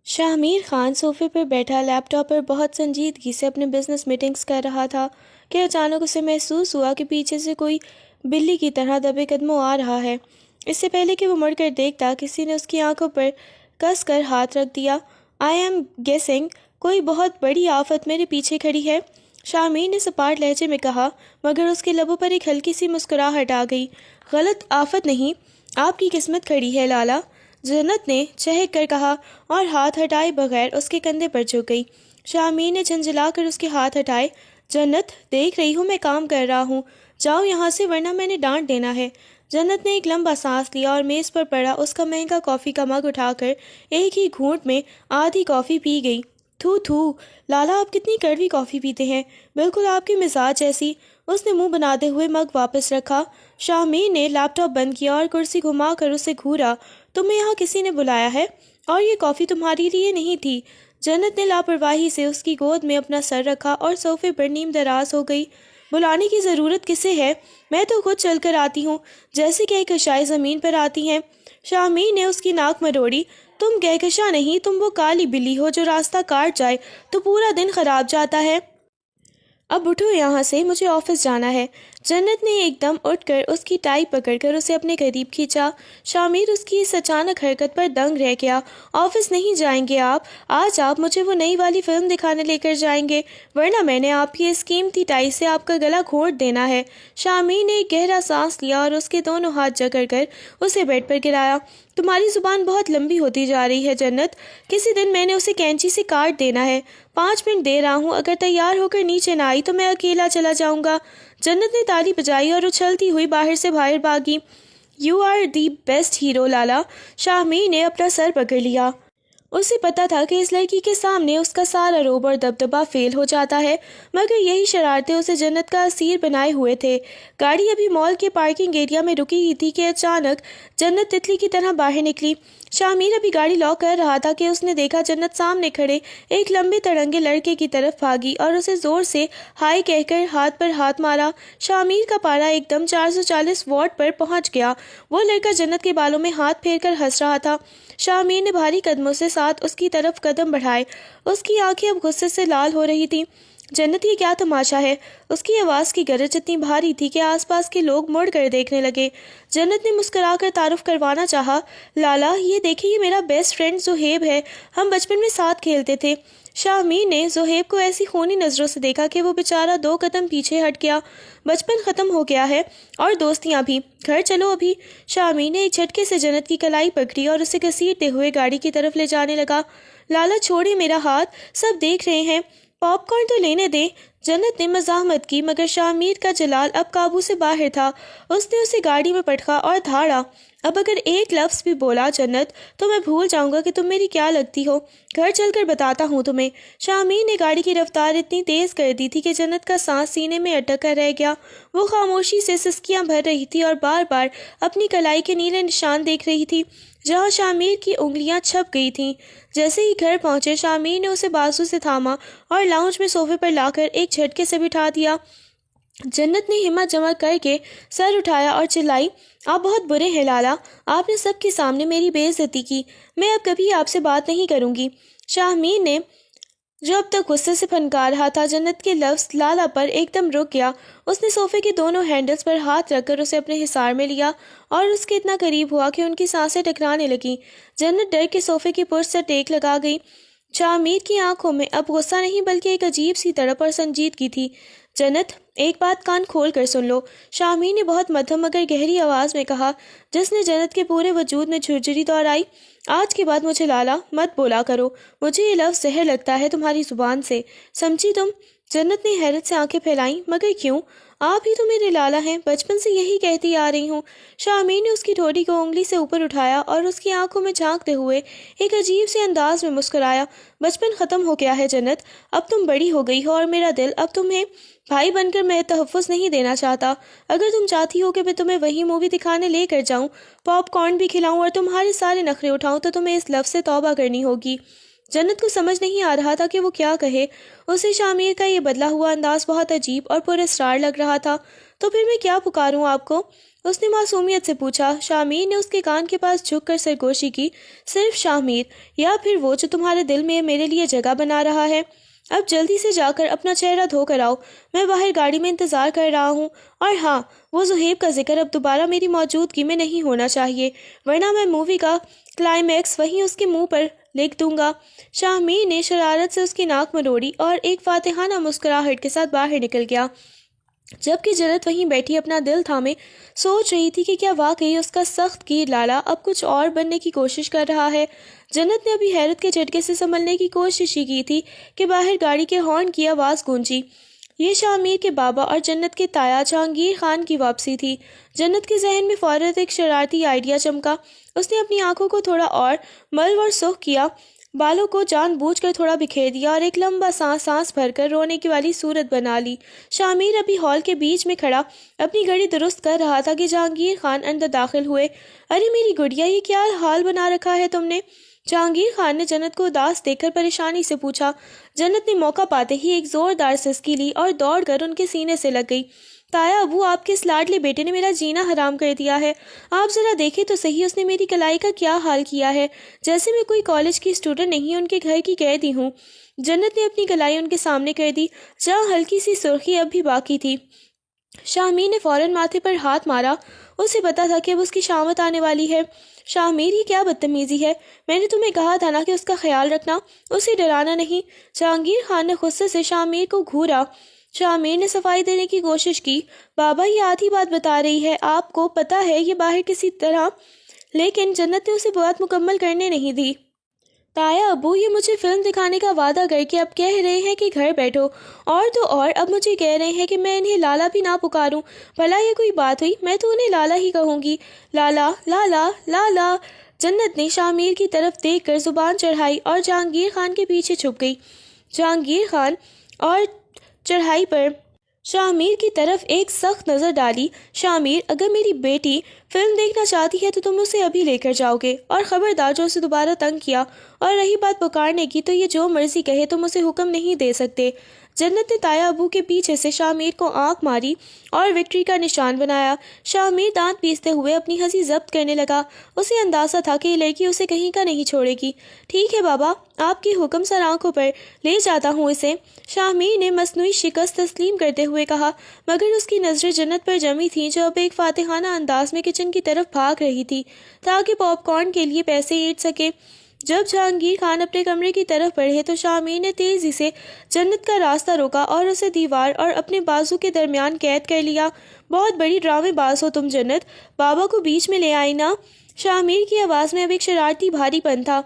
شاہمیر خان صوفے پر بیٹھا لیپ ٹاپ پر بہت سنجیدگی سے اپنے بزنس میٹنگز کر رہا تھا کہ اچانک اسے محسوس ہوا کہ پیچھے سے کوئی بلی کی طرح دبے قدموں آ رہا ہے۔ اس سے پہلے کہ وہ مڑ کر دیکھتا، کسی نے اس کی آنکھوں پر کس کر ہاتھ رکھ دیا۔ آئی ایم گیسنگ کوئی بہت بڑی آفت میرے پیچھے کھڑی ہے، شاہمیر نے سپاٹ لہجے میں کہا، مگر اس کے لبوں پر ایک ہلکی سی مسکراہٹ آ گئی۔ غلط آفت نہیں، آپ کی قسمت کھڑی ہے لالا، جنت نے چہک کر کہا اور ہاتھ ہٹائے بغیر اس کے کندھے پر جھک گئی۔ شاہمیر نے جھنجھلا کر اس کے ہاتھ ہٹائے۔ جنت، دیکھ رہی ہوں میں کام کر رہا ہوں، جاؤ یہاں سے ورنہ میں نے ڈانٹ دینا ہے۔ جنت نے ایک لمبا سانس لیا اور میز پر پڑا اس کا مہنگا کافی کا مگ اٹھا کر ایک ہی گھونٹ میں آدھی کافی پی گئی۔ تھو تھو، لالا آپ کتنی کڑوی کافی پیتے ہیں، بالکل آپ کے مزاج جیسی۔ اس نے منہ بناتے ہوئے مگ واپس رکھا۔ شاہمیر نے لیپ ٹاپ بند کیا اور کرسی گھما کر اسے گھورا۔ تمہیں یہاں کسی نے بلایا ہے اور یہ کافی تمہاری لیے نہیں تھی۔ جنت نے لاپرواہی سے اس کی گود میں اپنا سر رکھا اور صوفے پر نیم دراز ہو گئی۔ بلانے کی ضرورت کسے ہے، میں تو خود چل کر آتی ہوں، جیسے کہ کہکشائیں زمین پر آتی ہیں۔ شاہمیر نے اس کی ناک مروڑی۔ تم کہکشاں نہیں، تم وہ کالی بلی ہو جو راستہ کاٹ جائے تو پورا دن خراب جاتا ہے۔ اب اٹھو یہاں سے، مجھے آفس جانا ہے۔ جنت نے ایک دم اٹھ کر اس کی ٹائی پکڑ کر اسے اپنے قریب کھینچا۔ شاہمیر اس کی اس اچانک حرکت پر دنگ رہ گیا۔ آفس نہیں جائیں گے آپ؟ آج آپ مجھے وہ نئی والی فلم دکھانے لے کر جائیں گے، ورنہ میں نے آپ کی اس قیمتی ٹائی سے آپ کا گلا گھونٹ دینا ہے۔ شاہمیر نے ایک گہرا سانس لیا اور اس کے دونوں ہاتھ جکڑ کر اسے بیڈ پر گرایا۔ تمہاری زبان بہت لمبی ہوتی جا رہی ہے جنت، کسی دن میں نے اسے کینچی سے کاٹ دینا ہے۔ 5 منٹ دے رہا ہوں، اگر تیار ہو کر نیچے نہ آئی تو میں اکیلا چلا جاؤں گا۔ جنت نے تالی بجائی اور اچھلتی ہوئی باہر بھاگی۔ You are the best hero Lala, Shahmir نے اپنا سر پکڑ لیا۔ اسے پتا تھا کہ اس لڑکی کے سامنے اس کا سارا روب اور دبدبا فیل ہو جاتا ہے، مگر یہی شرارتیں اسے جنت کا اسیر بنائے ہوئے تھے۔ گاڑی ابھی مال کے پارکنگ ایریا میں رکی ہی تھی کہ اچانک جنت تتلی کی طرح باہر نکلی۔ شاہمیر ابھی گاڑی لاک کر رہا تھا کہ اس نے دیکھا جنت سامنے کھڑے ایک لمبے تڑنگے لڑکے کی طرف بھاگی اور اسے زور سے ہائی کہہ کر ہاتھ پر ہاتھ مارا۔ شاہمیر کا پارا ایک دم 440 واٹ پر پہنچ گیا۔ وہ لڑکا جنت کے بالوں میں ہاتھ پھیر کر ہنس رہا تھا۔ شاہمیر نے بھاری قدموں سے ساتھ اس کی طرف قدم بڑھائے۔ اس کی آنکھیں اب غصے سے لال ہو رہی تھیں۔ جنت، یہ کیا تماشا ہے؟ اس کی آواز کی گرج اتنی بھاری تھی کہ آس پاس کے لوگ مڑ کر دیکھنے لگے۔ جنت نے مسکرا کر تعارف کروانا چاہا، لالا یہ دیکھیں، یہ میرا بیسٹ فرینڈ زہیب ہے، ہم بچپن میں ساتھ کھیلتے تھے۔ شاہمیر نے زہیب کو ایسی خونی نظروں سے دیکھا کہ وہ بیچارہ 2 قدم پیچھے ہٹ گیا۔ بچپن ختم ہو گیا ہے اور دوستیاں بھی، گھر چلو ابھی۔ شاہمیر نے ایک جھٹکے سے جنت کی کلائی پکڑی اور اسے گھسیٹتے ہوئے گاڑی کی طرف لے جانے لگا۔ لالا چھوڑے میرا ہاتھ، سب دیکھ رہے ہیں، پاپ کارن تو لینے دیں۔ جنت نے مزاحمت کی، مگر شاہمیر کا جلال اب قابو سے باہر تھا۔ اس نے اسے گاڑی میں پٹخا اور دھاڑا۔ اب اگر ایک لفظ بھی بولا جنت تو میں بھول جاؤں گا کہ تم میری کیا لگتی ہو، گھر چل کر بتاتا ہوں تمہیں۔ شاہمیر نے گاڑی کی رفتار اتنی تیز کر دی تھی کہ جنت کا سانس سینے میں اٹک کر رہ گیا۔ وہ خاموشی سے سسکیاں بھر رہی تھی اور بار بار اپنی کلائی کے نیلے نشان دیکھ رہی تھی جہاں شاہمیر کی انگلیاں چھپ گئی تھیں۔ جیسے ہی گھر پہنچے، شاہمیر نے اسے بازو سے تھاما اور لاؤنج میں صوفے پر لا کر ایک جھٹکے سے بٹھا دیا۔ جنت نے ہمت جمع کر کے سر اٹھایا اور چلائی، آپ بہت برے ہیں لالا، آپ نے سب کے سامنے میری بے عزتی کی، میں اب کبھی آپ سے بات نہیں کروں گی۔ شاہمیر نے جو اب تک غصے سے پھنکا رہا تھا، جنت کے لفظ لالا پر ایک دم رک گیا۔ اس نے صوفے کے دونوں ہینڈلز پر ہاتھ رکھ کر اسے اپنے حصار میں لیا اور اس کے اتنا قریب ہوا کہ ان کی سانسیں ٹکرانے لگیں۔ جنت ڈر کے صوفے کی پشت سے ٹیک لگا گئی۔ شاہمیر کی آنکھوں میں اب غصہ نہیں بلکہ ایک عجیب سی تڑپ اور سنجیدگی تھی۔ جنت، ایک بات کان کھول کر سن لو، شاہمیر نے بہت مدھم مگر گہری آواز میں کہا، جس نے جنت کے پورے وجود میں جھرجھری دور آئی۔ آج کے بعد مجھے لالا مت بولا کرو، مجھے یہ لفظ زہر لگتا ہے تمہاری زبان سے، سمجھی تم؟ جنت نے حیرت سے آنکھیں پھیلائیں، مگر کیوں؟ آپ ہی تو میرے لالا ہیں، بچپن سے یہی کہتی آ رہی ہوں۔ شاہمیر نے اس کی ٹھوڑی کو انگلی سے اوپر اٹھایا اور اس کی آنکھوں میں جھانکتے ہوئے ایک عجیب سے انداز میں مسکرایا۔ بچپن ختم ہو گیا ہے جنت، اب تم بڑی ہو گئی ہو اور میرا دل اب تمہیں بھائی بن کر میں تحفظ نہیں دینا چاہتا۔ اگر تم چاہتی ہو کہ میں تمہیں وہی مووی دکھانے لے کر جاؤں، پاپ کارن بھی کھلاؤں اور تمہارے سارے نخرے اٹھاؤں، تو تمہیں اس لفظ سے توبہ کرنی ہوگی۔ جنت کو سمجھ نہیں آ رہا تھا کہ وہ کیا کہے۔ اسے شاہمیر کا یہ بدلا ہوا انداز بہت عجیب اور پر اسرار لگ رہا تھا۔ تو پھر میں کیا پکاروں آپ کو؟ اس نے معصومیت سے پوچھا۔ شاہ نے اس کے کان کے پاس جھک کر سرگوشی کی۔ صرف شاہ میر، یا پھر وہ جو تمہارے دل میں میرے لیے جگہ بنا رہا ہے؟ اب جلدی سے جا کر اپنا چہرہ دھو کر آؤ، میں باہر گاڑی میں انتظار کر رہا ہوں۔ اور ہاں، وہ زہیب کا ذکر اب دوبارہ میری موجودگی میں نہیں ہونا چاہیے، ورنہ میں مووی کا کلائمیکس وہیں اس کے منہ پر لکھ دوں گا۔ شاہ میر نے شرارت سے اس کی ناک مروڑی اور ایک فاتحانہ مسکراہٹ کے ساتھ باہر نکل گیا، جبکہ جنت وہیں بیٹھی اپنا دل تھامے سوچ رہی تھی کہ کیا واقعی اس کا سخت گیر لالا اب کچھ اور بننے کی کوشش کر رہا ہے۔ جنت نے ابھی حیرت کے جھٹکے سے سنبھلنے کی کوشش ہی کی تھی کہ باہر گاڑی کے ہارن کی آواز گونجی۔ یہ شاہ میر کے بابا اور جنت کے تایا جہانگیر خان کی واپسی تھی۔ جنت کے ذہن میں فوراً ایک شرارتی آئیڈیا چمکا۔ اس نے اپنی آنکھوں کو تھوڑا اور ملو اور سرخ کیا، بالوں کو جان بوجھ کر تھوڑا بکھیر دیا اور ایک لمبا سانس بھر کر رونے کی والی صورت بنا لی۔ شاہ میر ابھی ہال کے بیچ میں کھڑا اپنی گھڑی درست کر رہا تھا کہ جہانگیر خان اندر داخل ہوئے۔ ارے میری گڑیا، یہ کیا حال بنا رکھا ہے تم نے؟ جہانگیر خان نے جنت کو اداس دیکھ کر پریشانی سے پوچھا۔ جنت نے موقع پاتے ہی ایک زوردار سسکی لی اور دوڑ کر ان کے سینے سے لگ گئی۔ تایا ابو، آپ کے اس لاڈلے بیٹے نے میرا جینا حرام کر دیا ہے۔ آپ ذرا دیکھیں تو صحیح، اس نے میری کلائی کا کیا حال کیا ہے، جیسے میں کوئی کالج کی اسٹوڈنٹ نہیں، ان کے گھر کی قیدی ہوں۔ جنت نے اپنی کلائی ان کے سامنے کر دی، جہاں ہلکی سی سرخی اب بھی باقی تھی۔ شاہ میر نے فوراً ماتھے پر ہاتھ مارا، اسے پتا تھا کہ اب اس کی شامت آنے والی ہے۔ شاہ میر، یہ کیا بدتمیزی ہے؟ میں نے تمہیں کہا تھا نا کہ اس کا خیال رکھنا، اسے ڈرانا نہیں۔ جہانگیر خان نے غصے سے شاہ میر کو گھورا۔ شاہ میر نے صفائی دینے کی کوشش کی۔ بابا، یہ آدھی بات بتا رہی ہے، آپ کو پتا ہے یہ باہر کسی طرح، لیکن جنت نے اسے بات مکمل کرنے نہیں دی۔ تایا ابو، یہ مجھے فلم دکھانے کا وعدہ کر کے اب کہہ رہے ہیں کہ گھر بیٹھو، اور تو اور اب مجھے کہہ رہے ہیں کہ میں انہیں لالا بھی نہ پکاروں۔ بھلا یہ کوئی بات ہوئی؟ میں تو انہیں لالا ہی کہوں گی۔ لالا لالا لالا۔ جنت نے شاہ میر کی طرف دیکھ کر زبان چڑھائی اور جہانگیر خان کے پیچھے چھپ گئی۔ جہانگیر خان اور چڑھائی پر شاہ میر کی طرف ایک سخت نظر ڈالی۔ شاہ میر، اگر میری بیٹی فلم دیکھنا چاہتی ہے تو تم اسے ابھی لے کر جاؤ گے، اور خبردار جو اسے دوبارہ تنگ کیا، اور رہی بات پکارنے کی تو یہ جو مرضی کہے، تم اسے حکم نہیں دے سکتے۔ جنت نے تایا ابو کے پیچھے سے شاہ میر کو آنکھ ماری اور وکٹری کا نشان بنایا۔ شاہ میر دانت پیستے ہوئے اپنی ہنسی ضبط کرنے لگا، اسے اندازہ تھا کہ یہ لڑکی اسے کہیں کا نہیں چھوڑے گی۔ ٹھیک ہے بابا، آپ کی حکم سر، آنکھوں پر لے جاتا ہوں اسے، شاہ میر نے مصنوعی شکست تسلیم کرتے ہوئے کہا، مگر اس کی نظریں جنت پر جمی تھیں جو اب ایک فاتحانہ انداز میں کچن کی طرف بھاگ رہی تھی تاکہ پاپ کارن کے لیے پیسے اینٹ سکے۔ جب جہانگیر خان اپنے کمرے کی طرف بڑھے تو شاہ میر نے تیزی سے جنت کا راستہ روکا اور اسے دیوار اور اپنے بازو کے درمیان قید کر لیا۔ بہت بڑی ڈرامے باز ہو تم جنت، بابا کو بیچ میں لے آئی نا؟ شاہ میر کی آواز میں اب ایک شرارتی بھاری پن تھا۔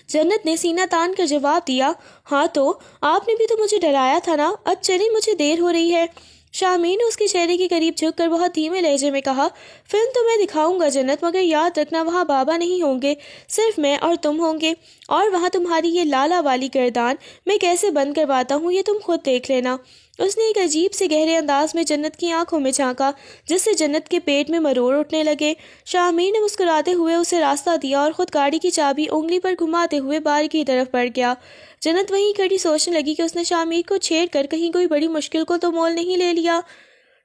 جنت نے سینہ تان کر جواب دیا، ہاں تو آپ نے بھی تو مجھے ڈرایا تھا نا، اب چلیں، مجھے دیر ہو رہی ہے۔ شاہ میر نے اس کے چہرے کے قریب جھک کر بہت دھیمے لہجے میں کہا، فلم تو میں دکھاؤں گا جنت، مگر یاد رکھنا وہاں بابا نہیں ہوں گے، صرف میں اور تم ہوں گے، اور وہاں تمہاری یہ لالا والی گردان میں کیسے بند کرواتا ہوں یہ تم خود دیکھ لینا۔ اس نے ایک عجیب سے گہرے انداز میں جنت کی آنکھوں میں جھانکا، جس سے جنت کے پیٹ میں مروڑ اٹھنے لگے۔ شاہ میر نے مسکراتے ہوئے اسے راستہ دیا اور خود گاڑی کی چابی انگلی پر گھماتے ہوئے بار کی طرف بڑھ گیا۔ جنت وہیں کھڑی سوچنے لگی کہ اس نے شاہ میر کو چھیڑ کر کہیں کوئی بڑی مشکل کو تو مول نہیں لے لیا۔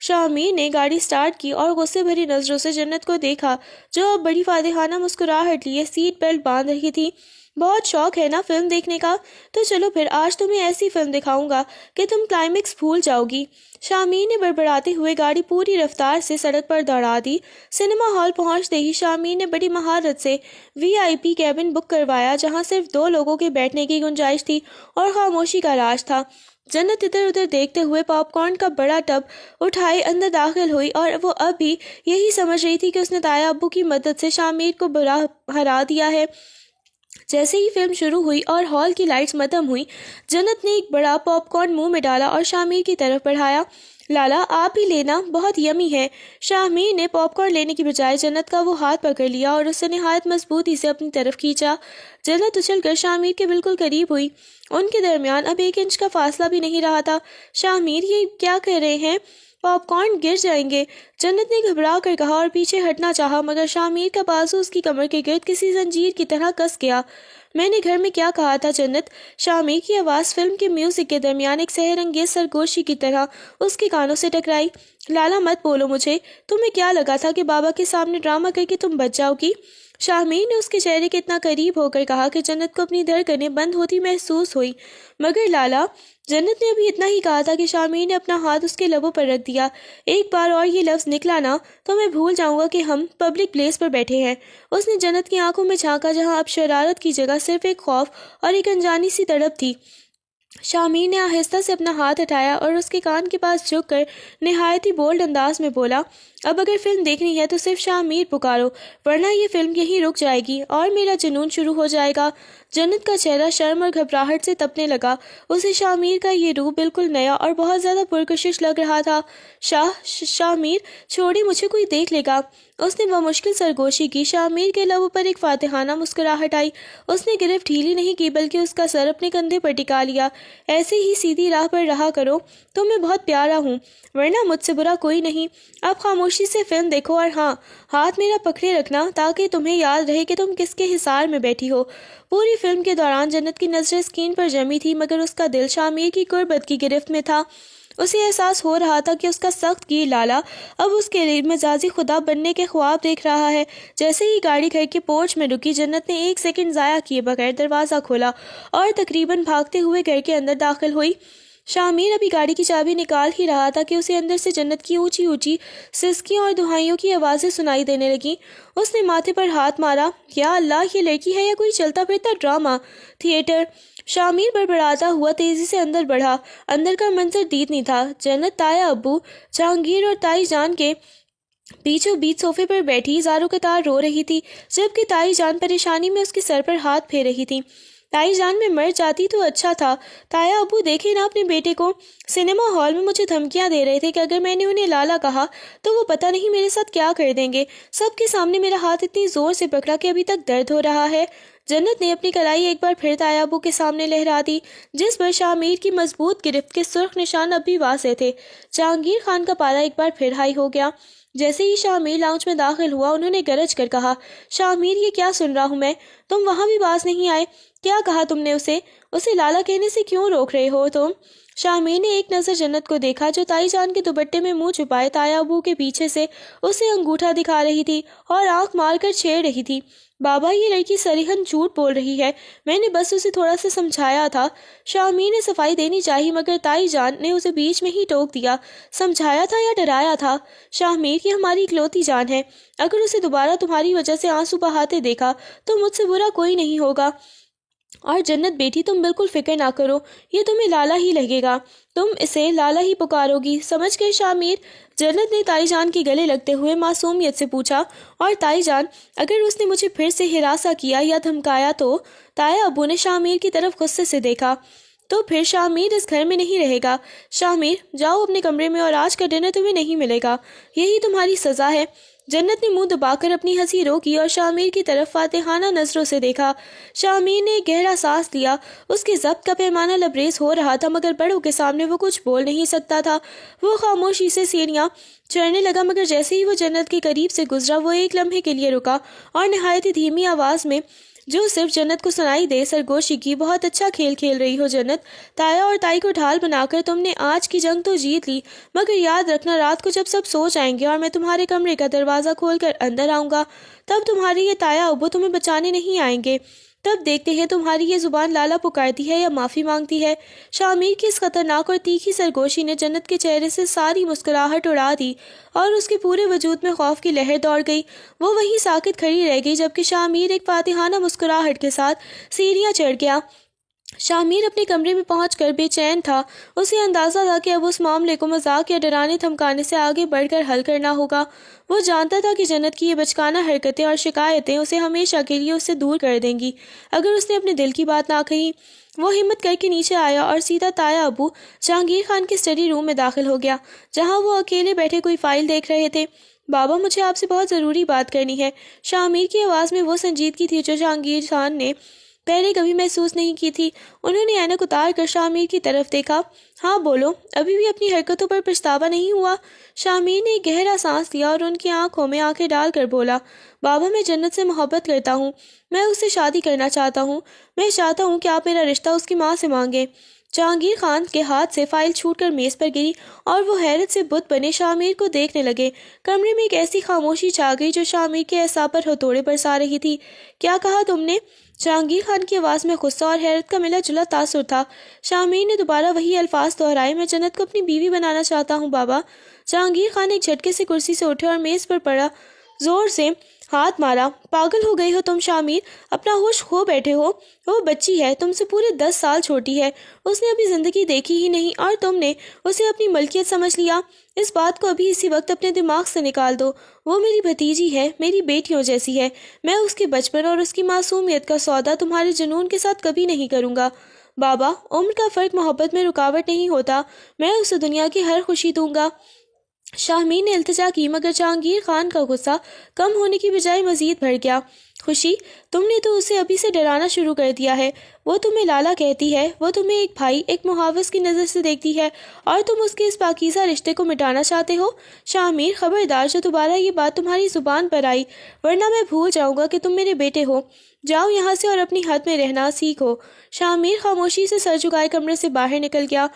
شاہ میر نے گاڑی سٹارٹ کی اور غصے بھری نظروں سے جنت کو دیکھا، جو اب بڑی فاتحانہ مسکراہٹ لیے سیٹ بیلٹ باندھ رہی تھی۔ بہت شوق ہے نا فلم دیکھنے کا؟ تو چلو پھر آج تمہیں ایسی فلم دکھاؤں گا کہ تم کلائمیکس بھول جاؤ گی۔ شاہ میر نے بڑبڑاتے ہوئے گاڑی پوری رفتار سے سڑک پر دوڑا دی۔ سنیما ہال پہنچتے ہی شاہ میر نے بڑی مہارت سے VIP کیبن بک کروایا، جہاں صرف 2 لوگوں کے بیٹھنے کی گنجائش تھی اور خاموشی کا راج تھا۔ جنت ادھر ادھر دیکھتے ہوئے پاپ کارن کا بڑا ٹب اٹھائے اندر داخل ہوئی، اور وہ اب بھی یہی سمجھ رہی تھی کہ اس نے تایا ابو کی مدد سے شاہ میر کو ہرا دیا ہے۔ جیسے ہی فلم شروع ہوئی اور ہال کی لائٹس مدھم ہوئی، جنت نے ایک بڑا پاپ کارن منہ میں ڈالا اور شاہ میر کی طرف بڑھایا۔ لالا، آپ بھی لینا، بہت یمی ہے۔ شاہ میر نے پاپ کارن لینے کی بجائے جنت کا وہ ہاتھ پکڑ لیا اور اسے نہایت مضبوطی سے اپنی طرف کھینچا۔ جنت اچھل کر شاہ میر کے بالکل قریب ہوئی، ان کے درمیان اب 1 انچ کا فاصلہ بھی نہیں رہا تھا۔ شاہ میر، یہ کیا کر رہے ہیں؟ پاپ کارن گر جائیں گے، جنت نے گھبرا کر کہا اور پیچھے ہٹنا چاہا، مگر شاہ میر کا بازو اس کی کمر کے گرد کسی زنجیر کی طرح کس گیا۔ میں نے گھر میں کیا کہا تھا جنت؟ شاہ میر کی آواز فلم کے میوزک کے درمیان ایک سحر انگیز سرگوشی کی طرح اس کے کانوں سے ٹکرائی۔ لالا مت بولو مجھے، تمہیں کیا لگا تھا کہ بابا کے سامنے ڈرامہ کر کے تم بچ جاؤ گی؟ شاہمیر نے اس کے چہرے کے اتنا قریب ہو کر کہا کہ جنت کو اپنی دھڑکنیں بند ہوتی محسوس ہوئی۔ مگر لالا، جنت نے ابھی اتنا ہی کہا تھا کہ شاہمیر نے اپنا ہاتھ اس کے لبوں پر رکھ دیا۔ ایک بار اور یہ لفظ نکلا نا تو میں بھول جاؤں گا کہ ہم پبلک پلیس پر بیٹھے ہیں۔ اس نے جنت کی آنکھوں میں جھانکا جہاں اب شرارت کی جگہ صرف ایک خوف اور ایک انجانی سی تڑپ تھی۔ شاہمیر نے آہستہ سے اپنا ہاتھ اٹھایا اور اس کے کان کے پاس جھک کر نہایت ہی بولڈ انداز میں بولا، اب اگر فلم دیکھنی ہے تو صرف شاہمیر پکارو، ورنہ یہ فلم یہیں رک جائے گی اور میرا جنون شروع ہو جائے گا۔ جنت کا چہرہ شرم اور گھبراہٹ سے تپنے لگا۔ اسے شاہمیر کا یہ روپ بالکل نیا اور بہت زیادہ پرکشش لگ رہا تھا۔ شاہمیر چھوڑی، مجھے کوئی دیکھ لے گا۔ اس نے بمشکل سرگوشی کی۔ شاہمیر کے لبوں پر ایک فاتحانہ مسکراہٹ آئی۔ اس نے گرفت ڈھیلی نہیں کی بلکہ اس کا سر اپنے کندھے پر ٹکا لیا۔ ایسے ہی سیدھی راہ پر رہا کرو، تم میں بہت پیارا ہوں، ورنہ مجھ سے برا کوئی نہیں۔ اب خاموشی سے فلم دیکھو اور ہاں، ہاتھ میرا پکڑے رکھنا تاکہ تمہیں یاد رہے کہ تم کس کے حصار میں بیٹھی ہو۔ پوری فلم کے دوران جنت کی نظریں اسکرین پر جمی تھی مگر اس کا دل شاہمیر کی قربت کی گرفت میں تھا۔ اسے احساس ہو رہا تھا کہ اس کا سخت گیر لالا اب اس کے لیے مجازی خدا بننے کے خواب دیکھ رہا ہے۔ جیسے ہی گاڑی گھر کے پورچ میں رکی، جنت نے ایک سیکنڈ ضائع کیے بغیر دروازہ کھولا اور تقریباً بھاگتے ہوئے گھر کے اندر داخل ہوئی۔ شاہمیر ابھی گاڑی کی چابی نکال ہی رہا تھا کہ اسے اندر سے جنت کی اونچی اونچی سسکیوں اور دہائیوں کی آوازیں سنائی دینے لگیں۔ اس نے ماتھے پر ہاتھ مارا، یا اللہ، یہ لڑکی ہے یا کوئی چلتا پھرتا ڈرامہ تھیٹر؟ شاہمیر بڑبڑاتا ہوا تیزی سے اندر بڑھا۔ اندر کا منظر دیدنی تھا۔ جنت تایا ابو، جہانگیر اور تائی جان کے بیچوں بیچ صوفے پر بیٹھی زاروں قطار رو رہی تھی، جبکہ تائی جان پریشانی میں اس کے سر پر ہاتھ پھیر رہی تھی۔ تائی جان میں مر جاتی تو اچھا تھا۔ تایا ابو دیکھے نا اپنے بیٹے کو، سنیما ہال میں مجھے دھمکیاں دے رہے تھے کہ اگر میں نے انہیں لالا کہا تو وہ پتہ نہیں میرے ساتھ کیا کر دیں گے۔ سب کے سامنے میرا ہاتھ اتنی زور سے پکڑا کہ ابھی تک درد ہو رہا ہے۔ جنت نے اپنی کلائی ایک بار پھر تایا ابو کے سامنے لہرا دی، جس پر شاہمیر کی مضبوط گرفت کے سرخ نشان اب بھی واضح تھے۔ جہانگیر خان کا پارا ایک بار پھر ہائی ہو گیا۔ جیسے ہی شاہمیر لاؤنج میں داخل ہوا، انہوں نے گرج کر کہا، شاہمیر، یہ کیا سن رہا ہوں میں؟ تم وہاں بھی باز نہیں آئے؟ کیا کہا تم نے اسے لالا کہنے سے کیوں روک رہے ہو تم؟ شاہمیر نے ایک نظر جنت کو دیکھا جو تائی جان کے دوپٹے میں منہ چھپائے تایا ابو کے پیچھے سے اسے انگوٹھا دکھا رہی تھی اور آنکھ مار کر چھیڑ رہی تھی۔ بابا، یہ لڑکی صریحاً جھوٹ بول رہی ہے، میں نے بس اسے تھوڑا سا سمجھایا تھا۔ شاہمیر نے صفائی دینی چاہی مگر تائی جان نے اسے بیچ میں ہی ٹوک دیا۔ سمجھایا تھا یا ڈرایا تھا؟ شاہمیر، یہ ہماری اکلوتی جان ہے، اگر اسے دوبارہ تمہاری وجہ سے آنسو بہاتے دیکھا تو مجھ سے برا کوئی نہیں ہوگا۔ اور جنت بیٹی، تم بالکل فکر نہ کرو، یہ تمہیں لالا ہی لگے گا، تم اسے لالا ہی پکارو گی، سمجھ گئے شاہمیر؟ جنت نے تائی جان کے گلے لگتے ہوئے معصومیت سے پوچھا، اور تائی جان، اگر اس نے مجھے پھر سے ہراساں کیا یا دھمکایا تو؟ تایا ابو نے شاہمیر کی طرف غصے سے دیکھا۔ تو پھر شاہمیر اس گھر میں نہیں رہے گا۔ شاہمیر، جاؤ اپنے کمرے میں اور آج کا ڈنر تمہیں نہیں ملے گا، یہی تمہاری سزا ہے۔ جنت نے منہ دبا کر اپنی ہنسی روکی اور شاہمیر کی طرف فاتحانہ نظروں سے دیکھا۔ شاہمیر نے ایک گہرا سانس لیا۔ اس کے ضبط کا پیمانہ لبریز ہو رہا تھا مگر بڑوں کے سامنے وہ کچھ بول نہیں سکتا تھا۔ وہ خاموشی سے سیڑھیاں چڑھنے لگا مگر جیسے ہی وہ جنت کے قریب سے گزرا، وہ ایک لمحے کے لیے رکا اور نہایت ہی دھیمی آواز میں، جو صرف جنت کو سنائی دے، سرگوشی کی، بہت اچھا کھیل کھیل رہی ہو جنت، تایا اور تائی کو ڈھال بنا کر تم نے آج کی جنگ تو جیت لی، مگر یاد رکھنا رات کو جب سب سو جائیں گے اور میں تمہارے کمرے کا دروازہ کھول کر اندر آؤں گا، تب تمہارے یہ تایا ابو تمہیں بچانے نہیں آئیں گے، تب دیکھتے ہیں تمہاری یہ زبان لالا پکارتی ہے یا معافی مانگتی ہے۔ شاہمیر کی اس خطرناک اور تیکھی سرگوشی نے جنت کے چہرے سے ساری مسکراہٹ اڑا دی اور اس کے پورے وجود میں خوف کی لہر دوڑ گئی۔ وہ وہیں ساکت کھڑی رہ گئی جبکہ شاہمیر ایک فاتحانہ مسکراہٹ کے ساتھ سیڑھیاں چڑھ گیا۔ شاہمیر اپنے کمرے میں پہنچ کر بے چین تھا۔ اسے اندازہ تھا کہ اب اس معاملے کو مذاق یا ڈرانے دھمکانے سے آگے بڑھ کر حل کرنا ہوگا۔ وہ جانتا تھا کہ جنت کی یہ بچکانہ حرکتیں اور شکایتیں اسے ہمیشہ کے لیے اس سے دور کر دیں گی اگر اس نے اپنے دل کی بات نہ کہی۔ وہ ہمت کر کے نیچے آیا اور سیدھا تایا ابو جہانگیر خان کے اسٹڈی روم میں داخل ہو گیا جہاں وہ اکیلے بیٹھے کوئی فائل دیکھ رہے تھے۔ بابا، مجھے آپ سے بہت ضروری بات کرنی ہے۔ شاہمیر کی آواز میں وہ سنجیدگی تھی جو جہانگیر خان نے پہلے کبھی محسوس نہیں کی تھی۔ انہوں نے اینک اتار کر شاہمیر کی طرف دیکھا۔ ہاں بولو، ابھی بھی اپنی حرکتوں پر پچھتاوا نہیں ہوا؟ شاہمیر نے ایک گہرا سانس لیا اور ان کی آنکھوں میں آنکھیں ڈال کر بولا، بابا، میں جنت سے محبت کرتا ہوں، میں اس سے شادی کرنا چاہتا ہوں، میں چاہتا ہوں کہ آپ میرا رشتہ اس کی ماں سے مانگیں۔ جہانگیر خان کے ہاتھ سے فائل چھوٹ کر میز پر گری اور وہ حیرت سے بت بنے شاہ میر کو دیکھنے لگے۔ کمرے میں ایک ایسی خاموشی چھا گئی جو شاہ میر کے اعصاب پر ہتھوڑے برسا رہی تھی۔ کیا کہا تم نے؟ جہانگیر خان کی آواز میں غصہ اور حیرت کا ملا جلا تاثر تھا۔ شاہ میر نے دوبارہ وہی الفاظ دہرائے، میں جنت کو اپنی بیوی بنانا چاہتا ہوں بابا۔ جہانگیر خان ایک جھٹکے سے کرسی سے اٹھے اور میز پر پڑا زور سے ہاتھ مارا۔ پاگل ہو گئی ہو تم شاہ میر، اپنا ہوش کھو بیٹھے ہو۔ وہ بچی ہے، تم سے پورے 10 سال چھوٹی ہے، اس نے ابھی زندگی دیکھی ہی نہیں اور تم نے اسے اپنی ملکیت سمجھ لیا۔ اس بات کو ابھی اسی وقت اپنے دماغ سے نکال دو۔ وہ میری بھتیجی ہے، میری بیٹیوں جیسی ہے۔ میں اس کے بچپن اور اس کی معصومیت کا سودا تمہارے جنون کے ساتھ کبھی نہیں کروں گا۔ بابا، عمر کا فرق محبت میں رکاوٹ نہیں ہوتا، میں اسے دنیا کی ہر خوشی دوں گا۔ شاہ میر نے التجا کی، مگر جہانگیر خان کا غصہ کم ہونے کی بجائے مزید بڑھ گیا۔ خوشی، تم نے تو اسے ابھی سے ڈرانا شروع کر دیا ہے۔ وہ تمہیں لالا کہتی ہے، وہ تمہیں ایک بھائی، ایک محافظ کی نظر سے دیکھتی ہے اور تم اس کے اس پاکیزہ رشتے کو مٹانا چاہتے ہو۔ شاہ میر، خبردار جو دوبارہ یہ بات تمہاری زبان پر آئی، ورنہ میں بھول جاؤں گا کہ تم میرے بیٹے ہو۔ جاؤ یہاں سے اور اپنی حد میں رہنا سیکھو۔ شاہ میر خاموشی سے سر جھکائے کمرے سے باہر نکل گیا۔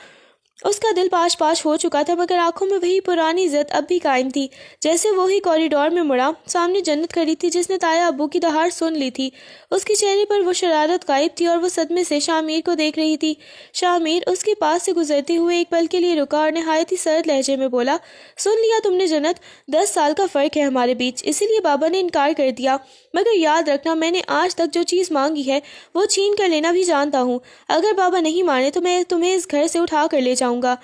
اس کا دل پاش پاش ہو چکا تھا، مگر آنکھوں میں وہی پرانی ضد اب بھی قائم تھی۔ جیسے وہی کوریڈور میں مڑا، سامنے جنت کھڑی تھی جس نے تایا ابو کی دہاڑ سن لی تھی۔ اس کے چہرے پر وہ شرارت غائب تھی اور وہ صدمے سے شاہ میر کو دیکھ رہی تھی۔ شاہ میر اس کے پاس سے گزرتے ہوئے ایک پل کے لیے رکا اور نہایت ہی سرد لہجے میں بولا، سن لیا تم نے جنت، 10 سال کا فرق ہے ہمارے بیچ، اسی لیے بابا نے انکار کر دیا۔ مگر یاد رکھنا، میں نے آج تک جو چیز مانگی ہے وہ چھین کر لینا بھی جانتا ہوں۔ اگر بابا نہیں مانے تو میں تمہیں اس گھر سے اٹھا کر لے جاؤں گا،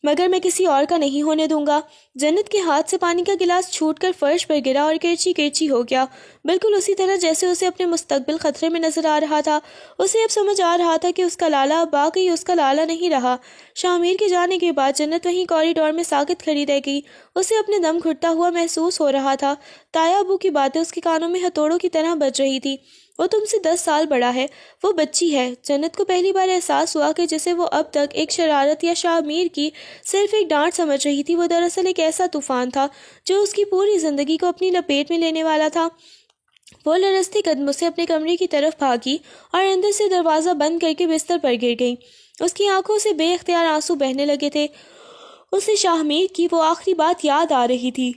مگر میں کسی اور کا نہیں ہونے دوں گا۔ جنت کے ہاتھ سے پانی کا گلاس چھوٹ کر فرش پر گرا اور کرچی کرچی ہو گیا، بالکل اسی طرح جیسے اسے اپنے مستقبل خطرے میں نظر آ رہا تھا۔ اسے اب سمجھ آ رہا تھا کہ اس کا لالا اب واقعی اس کا لالا نہیں رہا۔ شاہ میر کے جانے کے بعد جنت وہیں کوریڈور میں ساکت کھڑی رہ گئی۔ اسے اپنے دم گھٹتا ہوا محسوس ہو رہا تھا۔ تایا ابو کی باتیں اس کے کانوں میں ہتھوڑوں کی طرح بج رہی تھی۔ وہ تم سے 10 سال بڑا ہے، وہ بچی ہے۔ جنت کو پہلی بار احساس ہوا کہ جسے وہ اب تک ایک شرارت یا شاہ میر کی صرف ایک ڈانٹ سمجھ رہی تھی، وہ دراصل ایک ایسا طوفان تھا جو اس کی پوری زندگی کو اپنی لپیٹ میں لینے والا تھا۔ وہ لرزتی قدموں سے اپنے کمرے کی طرف بھاگی اور اندر سے دروازہ بند کر کے بستر پر گر گئی۔ اس کی آنکھوں سے بے اختیار آنسو بہنے لگے تھے۔ اسے شاہ میر کی وہ آخری بات یاد آ رہی تھی،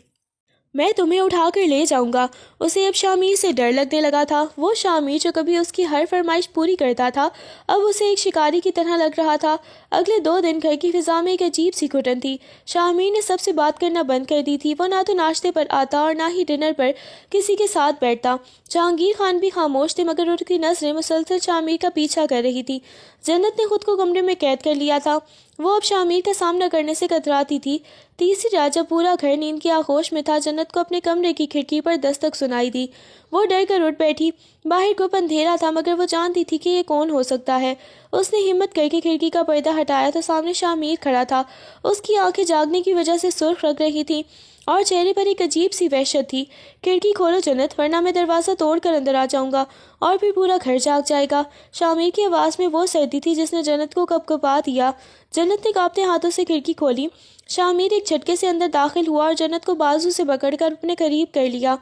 میں تمہیں اٹھا کر لے جاؤں گا۔ اسے اب شاہ میر سے ڈر لگنے لگا تھا۔ وہ شاہ میر جو کبھی اس کی ہر فرمائش پوری کرتا تھا، اب اسے ایک شکاری کی طرح لگ رہا تھا۔ اگلے 2 دن گھر کی فضا میں ایک عجیب سی گھٹن تھی۔ شاہ میر نے سب سے بات کرنا بند کر دی تھی۔ وہ نہ تو ناشتے پر آتا اور نہ ہی ڈنر پر کسی کے ساتھ بیٹھتا۔ جہانگیر خان بھی خاموش تھے، مگر ان کی نظریں مسلسل شاہ میر کا پیچھا کر رہی تھی۔ جنت نے خود کو کمرے میں قید کر لیا تھا۔ وہ اب شاہ میر کا سامنا کرنے سے کتراتی تھی۔ تیسری رات جب پورا گھر نیند کی آغوش میں تھا، جنت کو اپنے کمرے کی کھڑکی پر دستک سنائی دی۔ وہ ڈر کر اٹھ بیٹھی۔ باہر گپ اندھیرا تھا، مگر وہ جانتی تھی کہ یہ کون ہو سکتا ہے۔ اس نے ہمت کر کے کھڑکی کا پردہ ہٹایا تو سامنے شاہ میر کھڑا تھا۔ اس کی آنکھیں جاگنے کی وجہ سے سرخ لگ رہی تھیں اور چہرے پر ایک عجیب سی وحشت تھی۔ کھڑکی کھولو جنت، ورنہ میں دروازہ توڑ کر اندر آ جاؤں گا اور پھر پورا گھر جاگ جائے گا۔ شاہ میر کی آواز میں وہ سردی تھی جس نے جنت کو کپکپا دیا۔ جنت نے کانپتے ہاتھوں سے کھڑکی کھولی۔ شاہ میر ایک جھٹکے سے اندر داخل ہوا اور جنت کو بازو سے پکڑ کر اپنے قریب کر لیا۔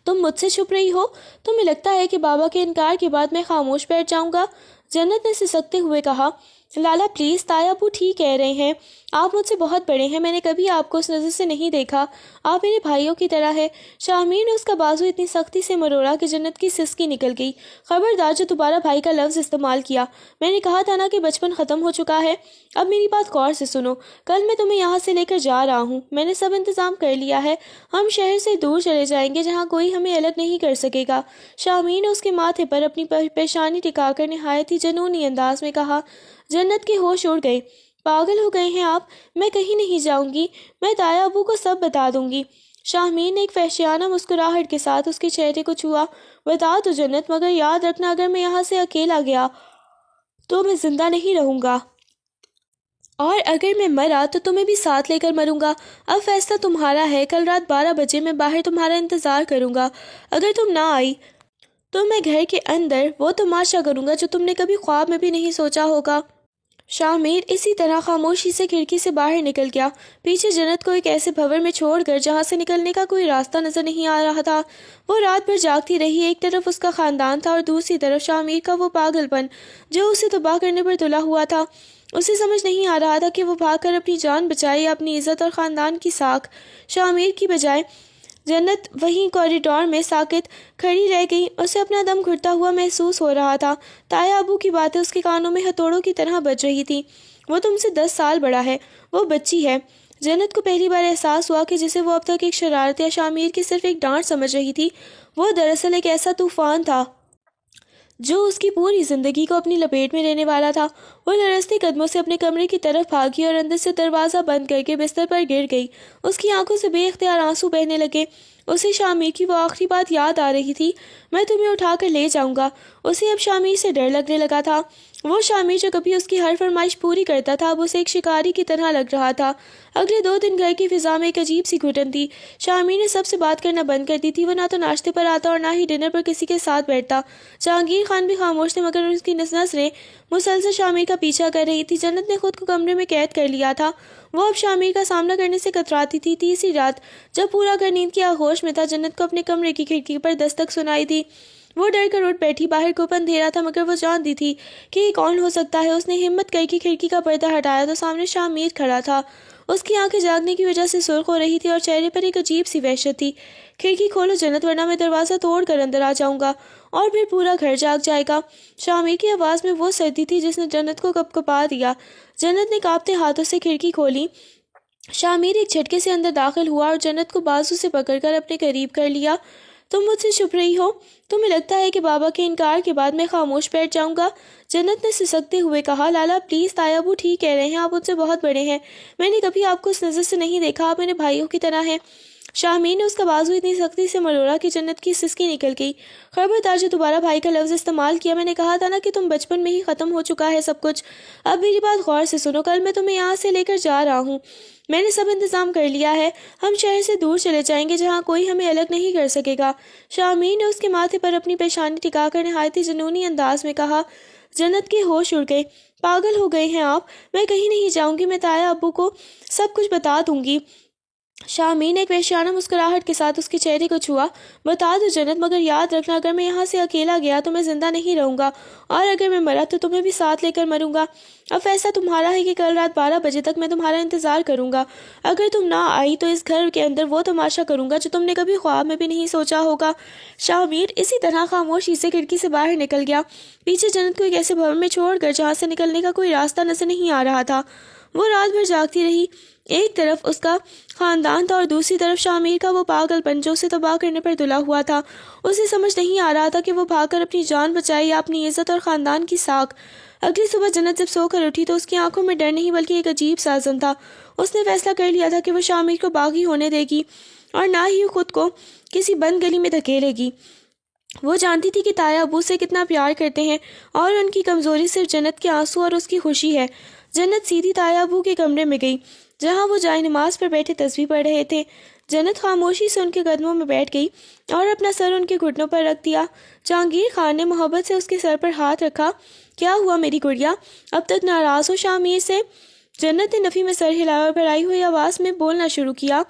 تم مجھ سے چھپ رہی ہو؟ تمہیں لگتا ہے کہ بابا کے انکار کے بعد میں خاموش بیٹھ جاؤں گا؟ جنت نے سسکتے ہوئے کہا، لالا پلیز، تایا ابو ٹھیک کہہ رہے ہیں، آپ مجھ سے بہت بڑے ہیں، میں نے کبھی آپ کو اس نظر سے نہیں دیکھا، آپ میرے بھائیوں کی طرح ہے۔ شاہ میر نے اس کا بازو اتنی سختی سے مروڑا کہ جنت کی سسکی نکل گئی۔ خبردار جو دوبارہ بھائی کا لفظ استعمال کیا، میں نے کہا تھا نا کہ بچپن ختم ہو چکا ہے۔ اب میری بات غور سے سنو، کل میں تمہیں یہاں سے لے کر جا رہا ہوں، میں نے سب انتظام کر لیا ہے، ہم شہر سے دور چلے جائیں گے جہاں کوئی ہمیں الگ نہیں کر سکے گا۔ شاہ میر نے اس کے ماتھے پر اپنی پیشانی ٹکا کر نہایت ہی جنونی انداز میں کہا۔ جنت کے ہوش اڑ گئے۔ پاگل ہو گئے ہیں آپ؟ میں کہیں نہیں جاؤں گی، میں تایا ابو کو سب بتا دوں گی۔ شاہ میر نے ایک وحشیانہ مسکراہٹ کے ساتھ اس کے چہرے کو چھوا۔ بتا تو جنت، مگر یاد رکھنا اگر میں یہاں سے اکیلا گیا تو میں زندہ نہیں رہوں گا، اور اگر میں مرا تو تمہیں بھی ساتھ لے کر مروں گا۔ اب فیصلہ تمہارا ہے، کل رات 12 بجے میں باہر تمہارا انتظار کروں گا۔ اگر تم نہ آئی تو میں گھر کے اندر وہ تماشا کروں گا جو تم نے کبھی خواب میں بھی نہیں سوچا ہوگا۔ شامیر اسی طرح خاموشی سے کھڑکی سے باہر نکل گیا، پیچھے جنت کو ایک ایسے بھور میں چھوڑ کر جہاں سے نکلنے کا کوئی راستہ نظر نہیں آ رہا تھا۔ وہ رات بھر جاگتی رہی، ایک طرف اس کا خاندان تھا اور دوسری طرف شامیر کا وہ پاگل پن جو اسے تباہ کرنے پر تلا ہوا تھا۔ اسے سمجھ نہیں آ رہا تھا کہ وہ بھاگ کر اپنی جان بچائے یا اپنی عزت اور خاندان کی ساکھ۔ شامیر کی بجائے جنت وہیں کوریڈور میں ساکت کھڑی رہ گئی، اسے اپنا دم گھٹتا ہوا محسوس ہو رہا تھا۔ تایا ابو کی باتیں اس کے کانوں میں ہتھوڑوں کی طرح بج رہی تھی۔ وہ تم سے 10 سال بڑا ہے، وہ بچی ہے۔ جنت کو پہلی بار احساس ہوا کہ جسے وہ اب تک ایک شرارت یا شامیر کی صرف ایک ڈانٹ سمجھ رہی تھی، وہ دراصل ایک ایسا طوفان تھا جو اس کی پوری زندگی کو اپنی لپیٹ میں لینے والا تھا۔ وہ لرزتے قدموں سے اپنے کمرے کی طرف بھاگی اور اندر سے دروازہ بند کر کے بستر پر گر گئی۔ اس کی آنکھوں سے بے اختیار آنسو بہنے لگے۔ اسے شامیر کی وہ آخری بات یاد آ رہی تھی، میں تمہیں اٹھا کر لے جاؤں گا۔ اسے اب شامیر سے ڈر لگنے لگا تھا۔ وہ شامیر جو کبھی اس کی ہر فرمائش پوری کرتا تھا اب اسے ایک شکاری کی طرح لگ رہا تھا۔ اگلے 2 دن گھر کی فضا میں ایک عجیب سی گھٹن تھی۔ شامیر نے سب سے بات کرنا بند کر دی تھی، وہ نہ تو ناشتے پر آتا اور نہ ہی ڈنر پر کسی کے ساتھ بیٹھتا۔ جہانگیر خان بھی خاموش تھے مگر اس کی نظریں مسلسل شامیر کا پیچھا کر رہی تھی۔ جنت نے خود کو کمرے میں قید کر لیا تھا، وہ اب شامیر کا سامنا کرنے سے کتراتی تھی۔ تیسری رات جب پورا گھر نیند کی آغوش میں تھا، جنت کو اپنے کمرے کی کھڑکی پر دستک سنائی دی۔ وہ ڈر کر اٹھ بیٹھی، باہر گھپ اندھیرا تھا مگر وہ جانتی تھی کہ یہ کون ہو سکتا ہے۔ اس نے ہمت کر کے کھڑکی کا پردہ ہٹایا تو سامنے شامیر کھڑا تھا۔ اس کی آنکھیں جاگنے کی وجہ سے سرخ ہو رہی تھی اور چہرے پر ایک عجیب سی وحشت تھی۔ کھڑکی کھولو جنت، ورنہ میں دروازہ توڑ کر اندر آ جاؤں گا اور پھر پورا گھر جاگ جائے گا۔ شامیر کی آواز میں وہ سردی تھی جس نے جنت کو کپکپا دیا۔ جنت نے کانپتے ہاتھوں سے کھڑکی کھولی۔ شامیر ایک جھٹکے سے اندر داخل ہوا اور جنت کو بازو سے پکڑ کر اپنے قریب کر لیا۔ تم مجھ سے چھپ رہی ہو؟ تمہیں لگتا ہے کہ بابا کے انکار کے بعد میں خاموش بیٹھ جاؤں گا؟ جنت نے سسکتے ہوئے کہا، لالا پلیز، تایا ابو ٹھیک کہہ رہے ہیں، آپ مجھ سے بہت بڑے ہیں، میں نے کبھی آپ کو اس نظر سے نہیں دیکھا، آپ میرے بھائیوں کی طرح ہیں۔ شامیر نے اس کا بازو اتنی سختی سے مروڑا کہ جنت کی سسکی نکل گئی۔ خبردار جو دوبارہ بھائی کا لفظ استعمال کیا، میں نے کہا تھا نا کہ تم بچپن میں ہی ختم ہو چکا ہے سب کچھ۔ اب میری بات غور سے سنو، کل میں تمہیں یہاں سے لے کر جا رہا ہوں، میں نے سب انتظام کر لیا ہے، ہم شہر سے دور چلے جائیں گے جہاں کوئی ہمیں الگ نہیں کر سکے گا۔ شامیر نے اس کے ماتھے پر اپنی پیشانی ٹکا کر نہایت ہی جنونی انداز میں کہا۔ جنت کے ہوش اڑ گئے۔ پاگل ہو گئے ہیں آپ، میں کہیں نہیں جاؤں گی، میں تایا ابو کو سب کچھ بتا دوں گی۔ شامیر نے ایک وحشیانہ مسکراہٹ کے ساتھ اس کے چہرے کو چھوا۔ بتا دو جنت، مگر یاد رکھنا اگر میں یہاں سے اکیلا گیا تو میں زندہ نہیں رہوں گا، اور اگر میں مرا تو تمہیں بھی ساتھ لے کر مروں گا۔ اب فیصلہ تمہارا ہے کہ کل رات 12 بجے تک میں تمہارا انتظار کروں گا۔ اگر تم نہ آئی تو اس گھر کے اندر وہ تماشا کروں گا جو تم نے کبھی خواب میں بھی نہیں سوچا ہوگا۔ شامیر اسی طرح خاموشی سے کھڑکی سے باہر نکل گیا، پیچھے جنت کو ایک ایسے بھون میں چھوڑ کر جہاں سے نکلنے کا کوئی راستہ نظر نہیں آ رہا تھا۔ وہ رات بھر جاگتی رہی، ایک طرف اس کا خاندان تھا اور دوسری طرف شامیر کا وہ پاگل پن جو اسے تباہ کرنے پر تلا ہوا تھا۔ اسے سمجھ نہیں آ رہا تھا کہ وہ بھاگ کر اپنی جان بچائے یا اپنی عزت اور خاندان کی ساکھ۔ اگلی صبح جنت جب سو کر اٹھی تو اس کی آنکھوں میں ڈر نہیں بلکہ ایک عجیب سا عزم تھا۔ اس نے فیصلہ کر لیا تھا کہ وہ شامیر کو باغی ہونے دے گی اور نہ ہی خود کو کسی بند گلی میں دھکیلے گی۔ وہ جانتی تھی کہ تایا ابو سے کتنا پیار کرتے ہیں اور ان کی کمزوری صرف جنت کے آنسو اور اس کی خوشی ہے۔ جنت سیدھی تایا ابو کے کمرے میں گئی جہاں وہ جائے نماز پر بیٹھے تسبیح پڑھ رہے تھے۔ جنت خاموشی سے ان کے قدموں میں بیٹھ گئی اور اپنا سر ان کے گھٹنوں پر رکھ دیا۔ جہانگیر خان نے محبت سے اس کے سر پر ہاتھ رکھا۔ کیا ہوا میری گڑیا، اب تک ناراض ہو شامیر سے؟ جنت نے نفی میں سر ہلایا اور بھرائی ہوئی آواز میں بولنا شروع کیا۔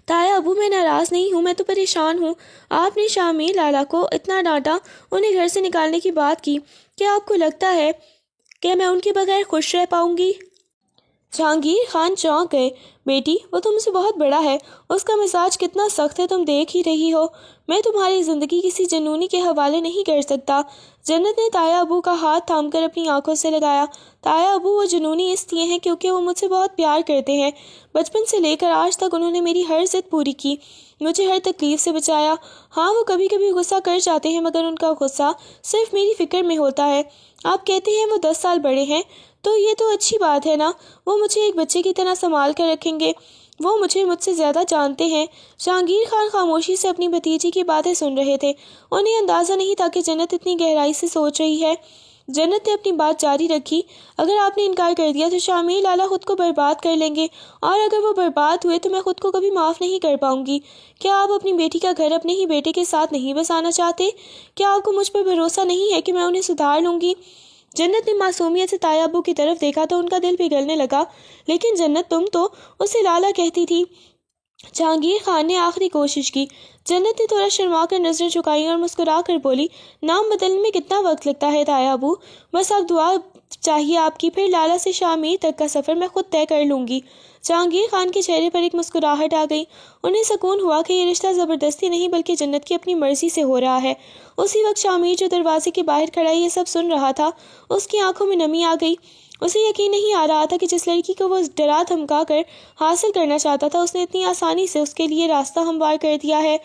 تایا ابو میں ناراض نہیں ہوں، میں تو پریشان ہوں۔ آپ نے شامیر لالا کو اتنا ڈانٹا، انہیں گھر سے نکالنے کی بات کی، کیا آپ کو لگتا ہے کہ میں ان کے بغیر خوش رہ پاؤں گی؟ جہانگیر خان چونک گئے۔ بیٹی، وہ تم سے بہت بڑا ہے، اس کا مزاج کتنا سخت ہے تم دیکھ ہی رہی ہو، میں تمہاری زندگی کسی جنونی کے حوالے نہیں کر سکتا۔ جنت نے تایا ابو کا ہاتھ تھام کر اپنی آنکھوں سے لگایا۔ تایا ابو وہ جنونی اس لیے ہیں کیونکہ وہ مجھ سے بہت پیار کرتے ہیں، بچپن سے لے کر آج تک انہوں نے میری ہر ضد پوری کی، مجھے ہر تکلیف سے بچایا۔ ہاں وہ کبھی کبھی غصہ کر جاتے ہیں مگر ان کا غصہ صرف میری فکر میں ہوتا ہے۔ آپ کہتے ہیں وہ 10 سال بڑے ہیں تو یہ تو اچھی بات ہے نا، وہ مجھے ایک بچے کی طرح سنبھال کر رکھیں گے، وہ مجھ سے زیادہ جانتے ہیں۔ جہانگیر خان خاموشی سے اپنی بھتیجی کی باتیں سن رہے تھے، انہیں اندازہ نہیں تھا کہ جنت اتنی گہرائی سے سوچ رہی ہے۔ جنت نے اپنی بات جاری رکھی، اگر آپ نے انکار کر دیا تو شامیر لالا خود کو برباد کر لیں گے، اور اگر وہ برباد ہوئے تو میں خود کو کبھی معاف نہیں کر پاؤں گی۔ کیا آپ اپنی بیٹی کا گھر اپنے ہی بیٹے کے ساتھ نہیں بسانا چاہتے؟ کیا آپ کو مجھ پر بھروسہ نہیں ہے کہ میں انہیں سدھار لوں گی؟ جنت نے معصومیت سے تایا ابو کی طرف دیکھا تو ان کا دل پگھلنے لگا۔ لیکن جنت، تم تو اسے لالا کہتی تھی۔ جہانگیر خان نے آخری کوشش کی۔ جنت نے تھوڑا شرما کر نظریں جھکائیں اور مسکرا کر بولی، نام بدلنے میں کتنا وقت لگتا ہے تایا ابو؟ بس اب دعا چاہیے آپ کی، پھر لالا سے شاہ میر تک کا سفر میں خود طے کر لوں گی۔ جہانگیر خان کے چہرے پر ایک مسکراہٹ آ گئی۔ انہیں سکون ہوا کہ یہ رشتہ زبردستی نہیں بلکہ جنت کی اپنی مرضی سے ہو رہا ہے۔ اسی وقت شاہ میر جو دروازے کے باہر کھڑا یہ سب سن رہا تھا، اس کی آنکھوں میں نمی آ گئی۔ اسے یقین نہیں آ رہا تھا کہ جس لڑکی کو وہ ڈرا دھمکا کر حاصل کرنا چاہتا تھا، اس نے اتنی آسانی سے اس کے لیے راستہ ہموار کر دیا ہے۔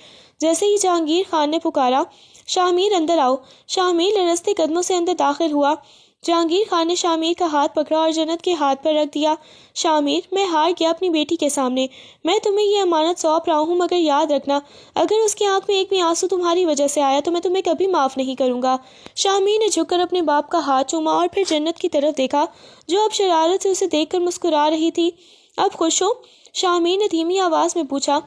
جیسے ہی جہانگیر خان نے پکارا، شاہ میر اندر آؤ، شاہ میر لرزتے قدموں سے اندر داخل ہوا۔ جہانگیر خان نے شاہ میر کا ہاتھ پکڑا اور جنت کے ہاتھ پر رکھ دیا۔ شاہ میر، میں ہار گیا اپنی بیٹی کے سامنے۔ میں تمہیں یہ امانت سونپ رہا ہوں، مگر یاد رکھنا، اگر اس کی آنکھ میں ایک بھی آنسو تمہاری وجہ سے آیا تو میں تمہیں کبھی معاف نہیں کروں گا۔ شاہ میر نے جھک کر اپنے باپ کا ہاتھ چوما اور پھر جنت کی طرف دیکھا جو اب شرارت سے اسے دیکھ کر مسکرا رہی تھی۔ اب خوش ہو؟ شاہ میر نے دھیمی آواز میں پوچھا۔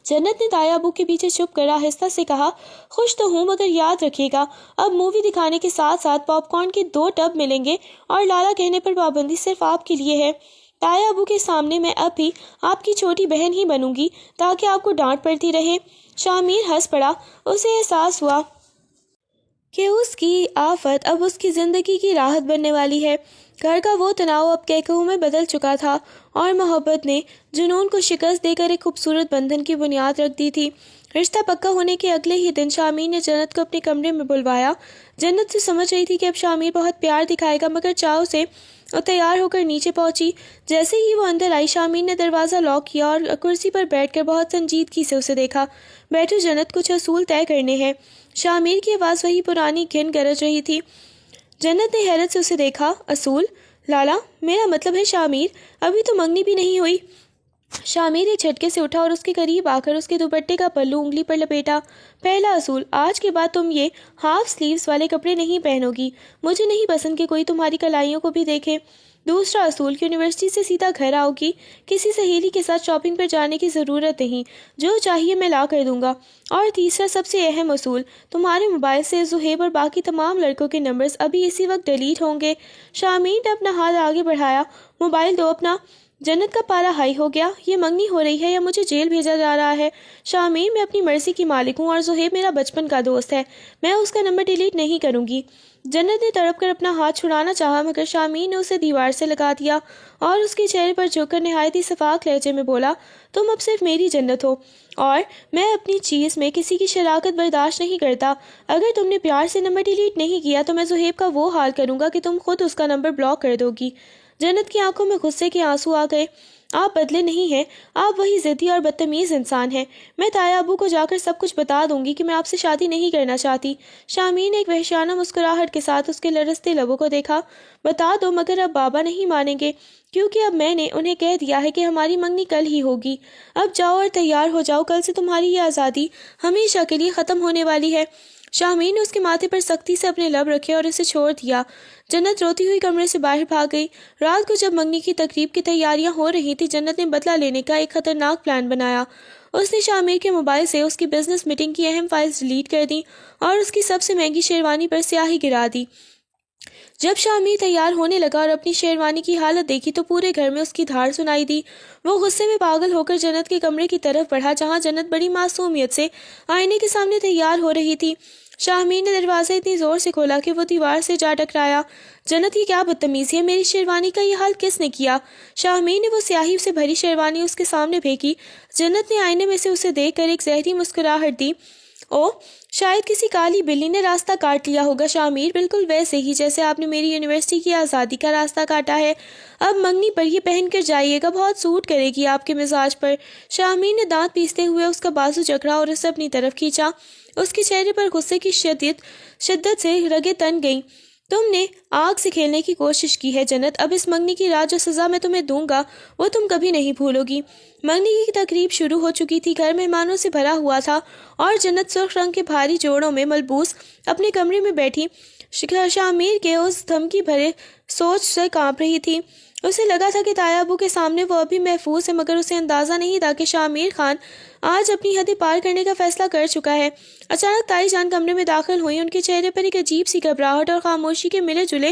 جنت نے تایا ابو کے پیچھے چھپ کر آہستہ سے کہا، خوش تو ہوں، مگر یاد رکھیے گا اب مووی دکھانے کے ساتھ ساتھ پاپ کارن کے 2 ٹب ملیں گے، اور لالا کہنے پر پابندی صرف آپ کے لیے ہے۔ تایا ابو کے سامنے میں اب بھی آپ کی چھوٹی بہن ہی بنوں گی تاکہ آپ کو ڈانٹ پڑتی رہے۔ شاہ میر ہنس پڑا۔ اسے احساس ہوا کہ اس کی آفت اب اس کی زندگی کی راحت بننے والی ہے۔ گھر کا وہ تناؤ اب کیکہوں میں بدل چکا تھا اور محبت نے جنون کو شکست دے کر ایک خوبصورت بندھن کی بنیاد رکھ دی تھی۔ رشتہ پکا ہونے کے اگلے ہی دن شاہ میر نے جنت کو اپنے کمرے میں بلوایا۔ جنت سے سمجھ رہی تھی کہ اب شاہ میر بہت پیار دکھائے گا، مگر چاؤ سے وہ تیار ہو کر نیچے پہنچی۔ جیسے ہی وہ اندر آئی، شاہ میر نے دروازہ لاک کیا اور کرسی پر بیٹھ کر بہت سنجیدگی سے اسے دیکھا۔ بیٹھو جنت، کچھ اصول طے کرنے ہیں۔ شاہ میر کی آواز وہی پرانی گھن گرج رہی تھی۔ جنت نے حیرت سے اسے دیکھا۔ اصول؟ لالا، میرا مطلب ہے شاہ میر، ابھی تو منگنی بھی نہیں ہوئی۔ شاہ میر ایک جھٹکے سے اٹھا اور اس کے قریب آ کر اس کے دوپٹے کا پلو انگلی پر لپیٹا۔ پہلا اصول، آج کے بعد تم یہ ہاف سلیوز والے کپڑے نہیں پہنو گی۔ مجھے نہیں پسند کہ کوئی تمہاری کلائیوں کو بھی دیکھے۔ دوسرا اصول، یونیورسٹی سے سیدھا گھر آؤ گی، کسی سہیلی کے ساتھ شاپنگ پر جانے کی ضرورت نہیں، جو چاہیے میں لا کر دوں گا۔ اور تیسرا سب سے اہم اصول، تمہارے موبائل سے زہیب اور باقی تمام لڑکوں کے نمبرز ابھی اسی وقت ڈیلیٹ ہوں گے۔ شاہ میر نے اپنا ہاتھ آگے بڑھایا۔ موبائل دو اپنا۔ جنت کا پارا ہائی ہو گیا۔ یہ منگنی ہو رہی ہے یا مجھے جیل بھیجا جا رہا ہے؟ شاہ میر، میں اپنی مرضی کی مالک ہوں اور زہیب میرا بچپن کا دوست ہے، میں اس کا نمبر ڈیلیٹ نہیں کروں گی۔ جنت نے تڑپ کر اپنا ہاتھ چھڑانا چاہا، مگر شاہ میر نے اسے دیوار سے لگا دیا اور اس کے چہرے پر جھک کر نہایت ہی شفاف لہجے میں بولا، تم اب صرف میری جنت ہو اور میں اپنی چیز میں کسی کی شراکت برداشت نہیں کرتا۔ اگر تم نے پیار سے نمبر ڈیلیٹ نہیں کیا تو میں زہیب کا وہ حال کروں گا کہ تم خود اس کا نمبر بلاک کر دو گی۔ جنت کی آنکھوں میں غصے کے آنسو آ گئے۔ آپ بدلے نہیں ہیں، آپ وہی ضدی اور بدتمیز انسان ہیں۔ میں تایا ابو کو جا کر سب کچھ بتا دوں گی کہ میں آپ سے شادی نہیں کرنا چاہتی۔ شاہ میر نے ایک وحشیانہ مسکراہٹ کے ساتھ اس کے لرزتے لبوں کو دیکھا۔ بتا دو، مگر اب بابا نہیں مانیں گے، کیونکہ اب میں نے انہیں کہہ دیا ہے کہ ہماری منگنی کل ہی ہوگی۔ اب جاؤ اور تیار ہو جاؤ، کل سے تمہاری یہ آزادی ہمیشہ کے لیے ختم ہونے والی ہے۔ شاہ میر نے اس کے ماتھے پر سختی سے اپنے لب رکھے اور اسے چھوڑ دیا۔ جنت روتی ہوئی کمرے سے باہر بھاگ گئی۔ رات کو جب منگنی کی تقریب کی تیاریاں ہو رہی تھی، جنت نے بدلہ لینے کا ایک خطرناک پلان بنایا۔ اس نے شاہ میر کے موبائل سے اس کی بزنس میٹنگ کی اہم فائلز ڈیلیٹ کر دیں اور اس کی سب سے مہنگی شیروانی پر سیاہی گرا دی۔ جب شاہ میر تیار ہونے لگا اور اپنی شیروانی کی حالت دیکھی تو پورے گھر میں اس کی دھاڑ سنائی دی۔ وہ غصے میں پاگل ہو کر جنت کے کمرے کی طرف بڑھا جہاں جنت بڑی معصومیت سے آئینے کے سامنے تیار ہو رہی تھی۔ شاہ میر نے دروازہ اتنی زور سے کھولا کہ وہ دیوار سے جا ٹکرایا۔ جنت، یہ کیا بدتمیزی ہے، میری شیروانی کا یہ حال کس نے کیا؟ شاہ میر نے وہ سیاہی سے بھری شیروانی اس کے سامنے پھینکی۔ جنت نے آئینے میں سے اسے دیکھ کر ایک زہری مسکراہٹ دی۔ او، شاید کسی کالی بلی نے راستہ کاٹ لیا ہوگا شاہ میر، بالکل ویسے ہی جیسے آپ نے میری یونیورسٹی کی آزادی کا راستہ کاٹا ہے۔ اب منگنی پر یہ پہن کر جائیے گا، بہت سوٹ کرے گی آپ کے مزاج پر۔ شاہ میر نے دانت پیستے ہوئے اس کا بازو جکڑا اور اسے اپنی طرف کھینچا۔ اس کے چہرے پر غصے کی شدت سے رگیں تن گئیں۔ تم نے آگ سے کھیلنے کی کوشش کی ہے جنت، اب اس منگنی کی رات جو سزا میں تمہیں دوں گا وہ تم کبھی نہیں بھولو گی۔ منگنی کی تقریب شروع ہو چکی تھی، گھر مہمانوں سے بھرا ہوا تھا اور جنت سرخ رنگ کے بھاری جوڑوں میں ملبوس اپنے کمرے میں بیٹھی شاہ میر کے اس دھمکی بھرے سوچ سے کانپ رہی تھی۔ اسے لگا تھا کہ تایا ابو کے سامنے وہ ابھی محفوظ ہے، مگر اسے اندازہ نہیں تھا کہ شاہ امیر خان آج اپنی حدیں پار کرنے کا فیصلہ کر چکا ہے۔ اچانک تائی جان کمرے میں داخل ہوئی، ان کے چہرے پر ایک عجیب سی گھبراہٹ اور خاموشی کے ملے جلے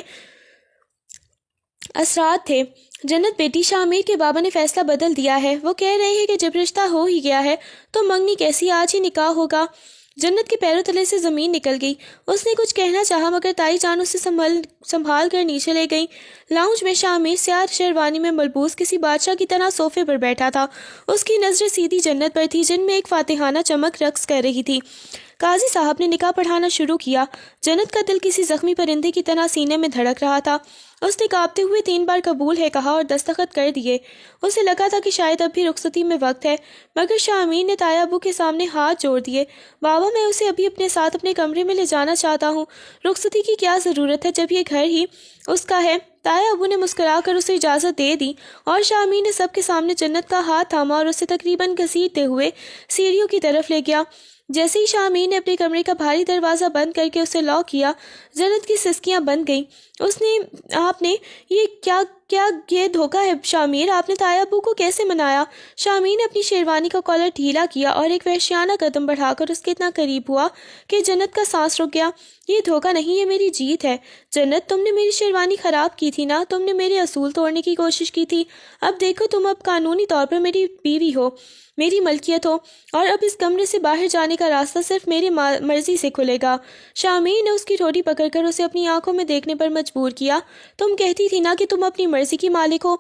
اثرات تھے۔ جنت بیٹی، شاہ امیر کے بابا نے فیصلہ بدل دیا ہے، وہ کہہ رہے ہیں کہ جب رشتہ ہو ہی گیا ہے تو منگنی کیسی، آج ہی نکاح ہوگا۔ جنت کے پیروں تلے سے زمین نکل گئی، اس نے کچھ کہنا چاہا مگر تائی جان اسے سنبھال کر نیچے لے گئیں۔ لاؤنج میں شاہ امیر سیاہ شیروانی میں ملبوس کسی بادشاہ کی طرح صوفے پر بیٹھا تھا، اس کی نظریں سیدھی جنت پر تھی جن میں ایک فاتحانہ چمک رقص کر رہی تھی۔ قاضی صاحب نے نکاح پڑھانا شروع کیا۔ جنت کا دل کسی زخمی پرندے کی طرح سینے میں دھڑک رہا تھا۔ اس نے کانپتے ہوئے 3 بار قبول ہے کہا اور دستخط کر دیے۔ اسے لگا تھا کہ شاید اب بھی رخصتی میں وقت ہے، مگر شاہ امیر نے تایا ابو کے سامنے ہاتھ جوڑ دیے۔ بابا، میں اسے ابھی اپنے ساتھ اپنے کمرے میں لے جانا چاہتا ہوں۔ رخصتی کی کیا ضرورت ہے جب یہ گھر ہی اس کا ہے؟ تایا ابو نے مسکرا کر اسے اجازت دے دی اور شاہ امیر نے سب کے سامنے جنت کا ہاتھ تھاما اور اسے تقریباً گھسیٹتے ہوئے سیڑھیوں کی طرف لے گیا۔ جیسے ہی شاہ امیر نے اپنے کمرے کا بھاری دروازہ بند کر کے اسے لاک کیا، جنت کی سسکیاں بند گئیں۔ آپ نے یہ یہ دھوکہ ہے شاہ امیر، آپ نے تایا ابو کو کیسے منایا؟ شاہ امیر نے اپنی شیروانی کا کالر ڈھیلا کیا اور ایک وحشیانہ قدم بڑھا کر اس کے اتنا قریب ہوا کہ جنت کا سانس رک گیا۔ یہ دھوکہ نہیں، یہ میری جیت ہے۔ جنت، تم نے میری شیروانی خراب کی تھی نا، تم نے میرے اصول توڑنے کی کوشش کی تھی۔ اب دیکھو، تم اب قانونی طور پر میری بیوی ہو، میری ملکیت ہو، اور اب اس کمرے سے باہر جانے کا راستہ صرف میری مرضی سے کھلے گا۔ شاہ امیر نے اس کی ٹھوڑی پکڑ کر اسے اپنی آنکھوں میں دیکھنے پر مجبور کیا۔ تم کہتی تھی نا کہ تم اپنی مرضی کی مالک ہو،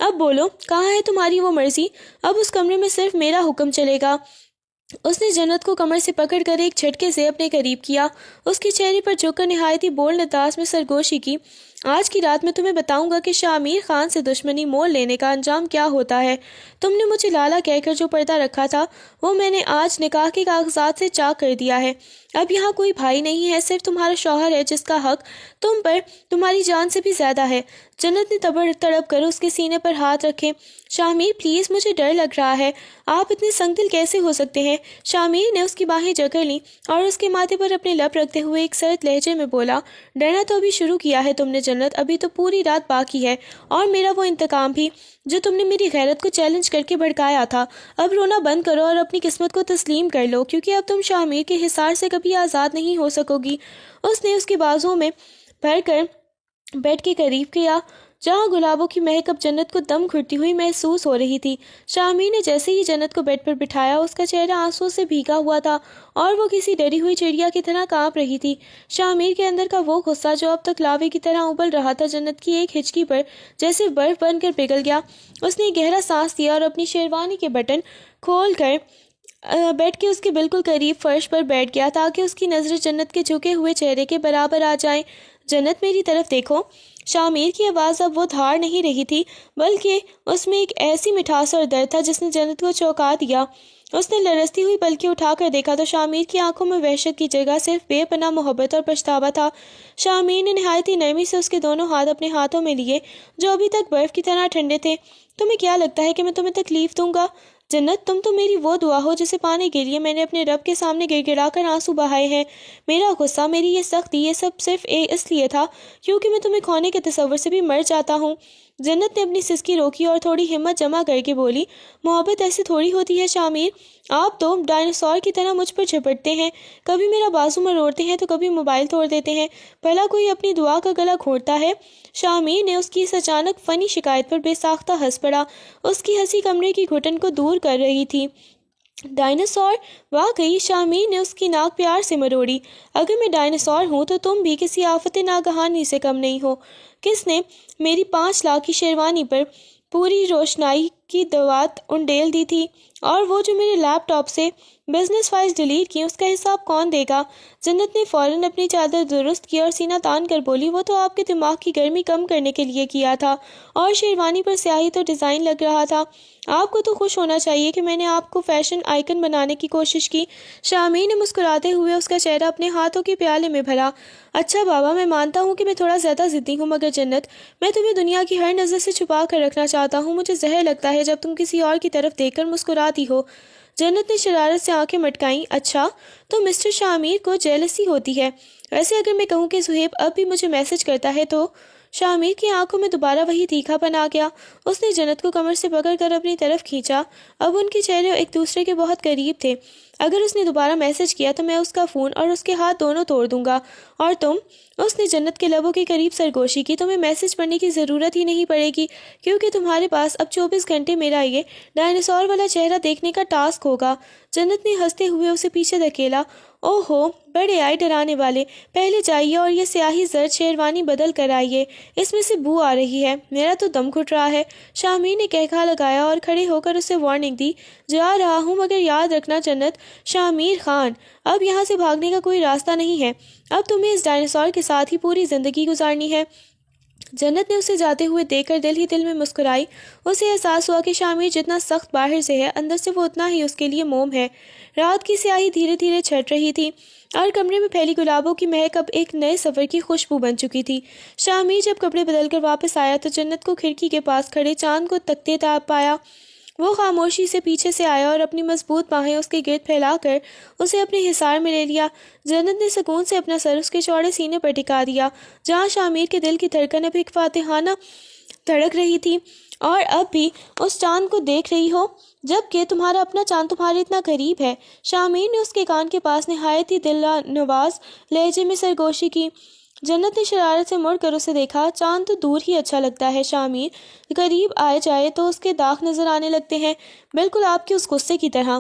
اب بولو کہاں ہے تمہاری وہ مرضی؟ اب اس کمرے میں صرف میرا حکم چلے گا۔ اس نے جنت کو کمر سے پکڑ کر ایک جھٹکے سے اپنے قریب کیا، اس کے چہرے پر جھک کر نہایت ہی بولڈ انداز میں سرگوشی کی۔ آج کی رات میں تمہیں بتاؤں گا کہ شاہ امیر خان سے دشمنی مول لینے کا انجام کیا ہوتا ہے۔ تم نے مجھے لالا کہہ کر جو پردہ رکھا تھا وہ میں نے آج نکاح کے کاغذات سے چاک کر دیا ہے۔ اب یہاں کوئی بھائی نہیں ہے، صرف تمہارا شوہر ہے جس کا حق تم پر تمہاری جان سے بھی زیادہ ہے۔ جنت نے تڑپ کر اس کے سینے پر ہاتھ رکھے۔ شاہ امیر پلیز، مجھے ڈر لگ رہا ہے، آپ اتنے سنگ دل کیسے ہو سکتے ہیں؟ شاہ امیر نے اس کی باہیں جکڑ لیں اور اس کے ماتھے پر اپنے لب رکھتے ہوئے ایک سرد لہجے میں بولا، ڈرنا تو ابھی شروع کیا ہے تم نے جنت، ابھی تو پوری رات باقی ہے، اور میرا وہ انتقام بھی جو تم نے میری غیرت کو چیلنج کر کے بھڑکایا تھا۔ اب رونا بند کرو اور اپنی قسمت کو تسلیم کر لو، کیونکہ اب تم شاہ امیر کے حصار سے کبھی آزاد نہیں ہو سکو گی۔ اس نے اس کے بازوؤں میں بھر کر بیڈ کے قریب کیا جہاں گلابوں کی مہک اب جنت کو دم گھٹتی ہوئی محسوس ہو رہی تھی۔ شاہ امیر نے جیسے ہی جنت کو بیڈ پر بٹھایا، اس کا چہرہ آنسوں سے بھیگا ہوا تھا اور وہ کسی ڈری ہوئی چڑیا کی طرح کانپ رہی تھی۔ شاہ امیر کے اندر کا وہ غصہ جو اب تک لاوے کی طرح ابل رہا تھا، جنت کی ایک ہچکی پر جیسے برف بن کر پگھل گیا۔ اس نے گہرا سانس لیا اور اپنی شیروانی کے بٹن کھول کر بیٹھ کے اس کے بالکل قریب فرش پر بیٹھ گیا تاکہ اس کی نظریں جنت کے جھکے ہوئے چہرے کے برابر آ جائیں۔ جنت، میری طرف دیکھو۔ شاہ امیر کی آواز اب وہ دھار نہیں رہی تھی، بلکہ اس میں ایک ایسی مٹھاس اور درد تھا جس نے جنت کو چونکا دیا۔ اس نے لرزتی ہوئی پلکیں اٹھا کر دیکھا تو شاہ امیر کی آنکھوں میں وحشت کی جگہ صرف بے پناہ محبت اور پچھتاوا تھا۔ شاہ امیر نے نہایت ہی نرمی سے اس کے دونوں ہاتھ اپنے ہاتھوں میں لیے جو ابھی تک برف کی طرح ٹھنڈے تھے۔ تمہیں کیا لگتا ہے کہ میں تمہیں تکلیف دوں گا؟ جنت، تم تو میری وہ دعا ہو جسے پانے کے لیے میں نے اپنے رب کے سامنے گڑ گڑا کر آنسو بہائے ہیں۔ میرا غصہ، میری یہ سختی، یہ سب صرف اس لیے تھا کیونکہ میں تمہیں کھونے کے تصور سے بھی مر جاتا ہوں۔ جنت نے اپنی سسکی روکی اور تھوڑی ہمت جمع کر کے بولی، محبت ایسے تھوڑی ہوتی ہے شاہ امیر، آپ تو ڈائناسور کی طرح مجھ پر جھپٹتے ہیں، کبھی میرا بازو مروڑتے ہیں تو کبھی موبائل توڑ دیتے ہیں، بھلا کوئی اپنی دعا کا گلا گھونٹتا ہے؟ شاہ امیر نے اس کی اس اچانک فنی شکایت پر بے ساختہ ہنس پڑا۔ اس کی ہنسی کمرے کی گھٹن کو دور کر رہی تھی۔ ڈائناسور؟ واقعی؟ شاہ امیر نے اس کی ناک پیار سے مروڑی۔ اگر میں ڈائناسور ہوں تو تم بھی کسی آفت ناگہانی سے کم نہیں ہو۔ کس نے میری 5 لاکھ کی شیروانی پر پوری روشنائی کی دوات انڈیل دی تھی؟ اور وہ جو میرے لیپ ٹاپ سے بزنس فائلز ڈیلیٹ کی، اس کا حساب کون دے گا؟ جنت نے فوراً اپنی چادر درست کی اور سینہ تان کر بولی، وہ تو آپ کے دماغ کی گرمی کم کرنے کے لیے کیا تھا، اور شیروانی پر سیاہی تو ڈیزائن لگ رہا تھا۔ آپ کو تو خوش ہونا چاہیے کہ میں نے آپ کو فیشن آئیکن بنانے کی کوشش کی۔ شاہ امیر نے مسکراتے ہوئے اس کا چہرہ اپنے ہاتھوں کے پیالے میں بھرا۔ اچھا بابا، میں مانتا ہوں کہ میں تھوڑا زیادہ ضدی ہوں، مگر جنت، میں تمہیں دنیا کی ہر نظر سے چھپا کر رکھنا چاہتا ہوں۔ مجھے زہر لگتا ہے جب تم کسی اور کی طرف دیکھ کر مسکراتی ہو۔ جنت نے شرارت سے آنکھیں مٹکائیں۔ اچھا، تو مسٹر شامیر کو جیلسی ہوتی ہے؟ ویسے اگر میں کہوں کہ زہیب اب بھی مجھے میسج کرتا ہے تو؟ شامیر کی آنکھوں میں دوبارہ وہی تیکھا پن آ گیا۔ اس نے جنت کو کمر سے پکڑ کر اپنی طرف کھینچا۔ اب ان کے چہرے ایک دوسرے کے بہت قریب تھے۔ اگر اس نے دوبارہ میسج کیا تو میں اس کا فون اور اس کے ہاتھ دونوں توڑ دوں گا۔ اور تم؟ اس نے جنت کے لبوں کے قریب سرگوشی کی۔ تمہیں میسج پڑھنے کی ضرورت ہی نہیں پڑے گی، کیونکہ تمہارے پاس اب 24 گھنٹے میرا یہ ڈائناسور والا چہرہ دیکھنے کا ٹاسک ہوگا۔ جنت نے ہنستے ہوئے اسے پیچھے دھکیلا۔ اوہ ہو، بڑے آئے ڈرانے والے، پہلے جائیے اور یہ سیاہی زرد شیروانی بدل کر آئیے، اس میں سے بو آ رہی ہے، میرا تو دم گھٹ رہا ہے۔ شامیر نے کہکھا لگایا اور کھڑے ہو کر اسے وارننگ دی۔ جا رہا ہوں، مگر یاد رکھنا جنت۔ شامیر خان، اب یہاں سے بھاگنے کا کوئی راستہ نہیں ہے، اب تمہیں اس ڈائناسور کے ساتھ ہی پوری زندگی گزارنی ہے۔ جنت نے اسے جاتے ہوئے دیکھ کر دل ہی دل میں مسکرائی۔ اسے احساس ہوا کہ شامیر جتنا سخت باہر سے ہے، اندر سے وہ اتنا ہی اس کے لیے موم ہے۔ رات کی سیاہی دھیرے دھیرے چھٹ رہی تھی اور کمرے میں پھیلی گلابوں کی مہک اب ایک نئے سفر کی خوشبو بن چکی تھی۔ شامیر جب کپڑے بدل کر واپس آیا تو جنت کو کھڑکی کے پاس کھڑے چاند کو تکتے پایا۔ وہ خاموشی سے پیچھے سے آیا اور اپنی مضبوط باہیں اس کے گرد پھیلا کر اسے اپنے حصار میں لے لیا۔ جنت نے سکون سے اپنا سر اس کے چوڑے سینے پر ٹکا دیا، جہاں شامیر کے دل کی دھڑکن اب ایک فاتحانہ دھڑک رہی تھی۔ اور اب بھی اس چاند کو دیکھ رہی ہو، جبکہ تمہارا اپنا چاند تمہارے اتنا قریب ہے؟ شامیر نے اس کے کان کے پاس نہایت ہی دل نواز لہجے میں سرگوشی کی۔ جنت نے شرارت سے مڑ کر اسے دیکھا۔ چاند تو دور ہی اچھا لگتا ہے شامیر، قریب آئے جائے تو اس کے داغ نظر آنے لگتے ہیں، بالکل آپ کے اس غصے کی طرح۔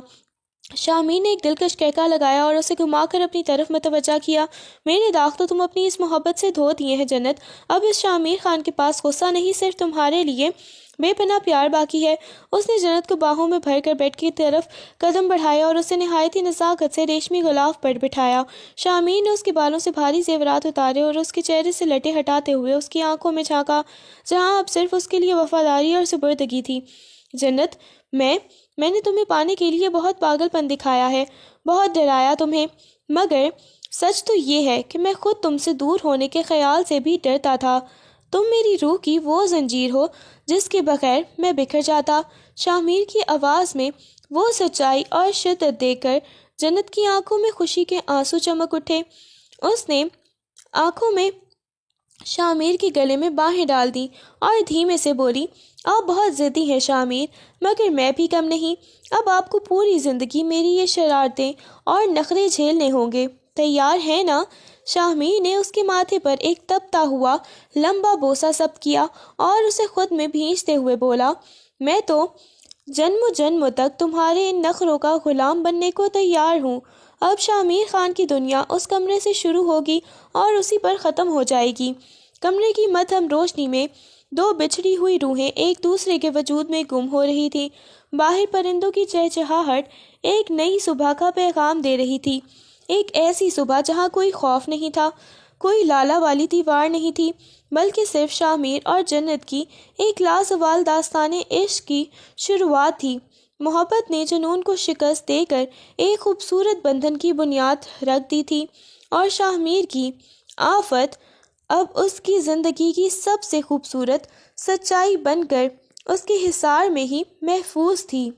شامیر نے ایک دلکش کہکا لگایا اور اسے گھما کر اپنی طرف متوجہ کیا۔ میرے داغ تو تم اپنی اس محبت سے دھو دیے ہیں جنت، اب اس شامیر خان کے پاس غصہ نہیں، صرف تمہارے لیے بے پناہ پیار باقی ہے۔ اس نے جنت کو باہوں میں بھر کر بیڈ کی طرف قدم بڑھایا اور اسے نہایت ہی نزاکت سے ریشمی غلاف پر بٹھایا۔ شامیر نے اس کے بالوں سے بھاری زیورات اتارے اور اس کے چہرے سے لٹے ہٹاتے ہوئے اس کی آنکھوں میں جھانکا، جہاں اب صرف اس کے لیے وفاداری اور سپردگی تھی۔ جنت، میں نے تمہیں پانے کے لیے بہت پاگل پن دکھایا ہے، بہت ڈرایا تمہیں، مگر سچ تو یہ ہے کہ میں خود تم سے دور ہونے کے خیال سے بھی ڈرتا تھا۔ تم میری روح کی وہ زنجیر ہو جس کے بغیر میں بکھر جاتا۔ شامیر کی آواز میں وہ سچائی اور شدت دیکھ کر جنت کی آنکھوں میں خوشی کے آنسو چمک اٹھے۔ اس نے آنکھوں میں شامیر کے گلے میں باہیں ڈال دیں اور دھیمے سے بولی، آپ بہت ضدی ہیں شامیر، مگر میں بھی کم نہیں۔ اب آپ کو پوری زندگی میری یہ شرارتیں اور نخرے جھیلنے ہوں گے، تیار ہیں نا؟ شامیر نے اس کے ماتھے پر ایک تپتا ہوا لمبا بوسہ ثبت کیا اور اسے خود میں بھینچتے ہوئے بولا، میں تو جنموں جنموں تک تمہارے ان نخروں کا غلام بننے کو تیار ہوں۔ اب شامیر خان کی دنیا اس کمرے سے شروع ہوگی اور اسی پر ختم ہو جائے گی۔ کمرے کی مدھم روشنی میں دو بچھڑی ہوئی روحیں ایک دوسرے کے وجود میں گم ہو رہی تھی۔ باہر پرندوں کی چہچہاہٹ ایک نئی صبح کا پیغام دے رہی تھی، ایک ایسی صبح جہاں کوئی خوف نہیں تھا، کوئی لالا والی دیوار نہیں تھی، بلکہ صرف شامیر اور جنت کی ایک لازوال داستان عشق کی شروعات تھی۔ محبت نے جنون کو شکست دے کر ایک خوبصورت بندھن کی بنیاد رکھ دی تھی، اور شامیر کی آفت اب اس کی زندگی کی سب سے خوبصورت سچائی بن کر اس کے حصار میں ہی محفوظ تھی۔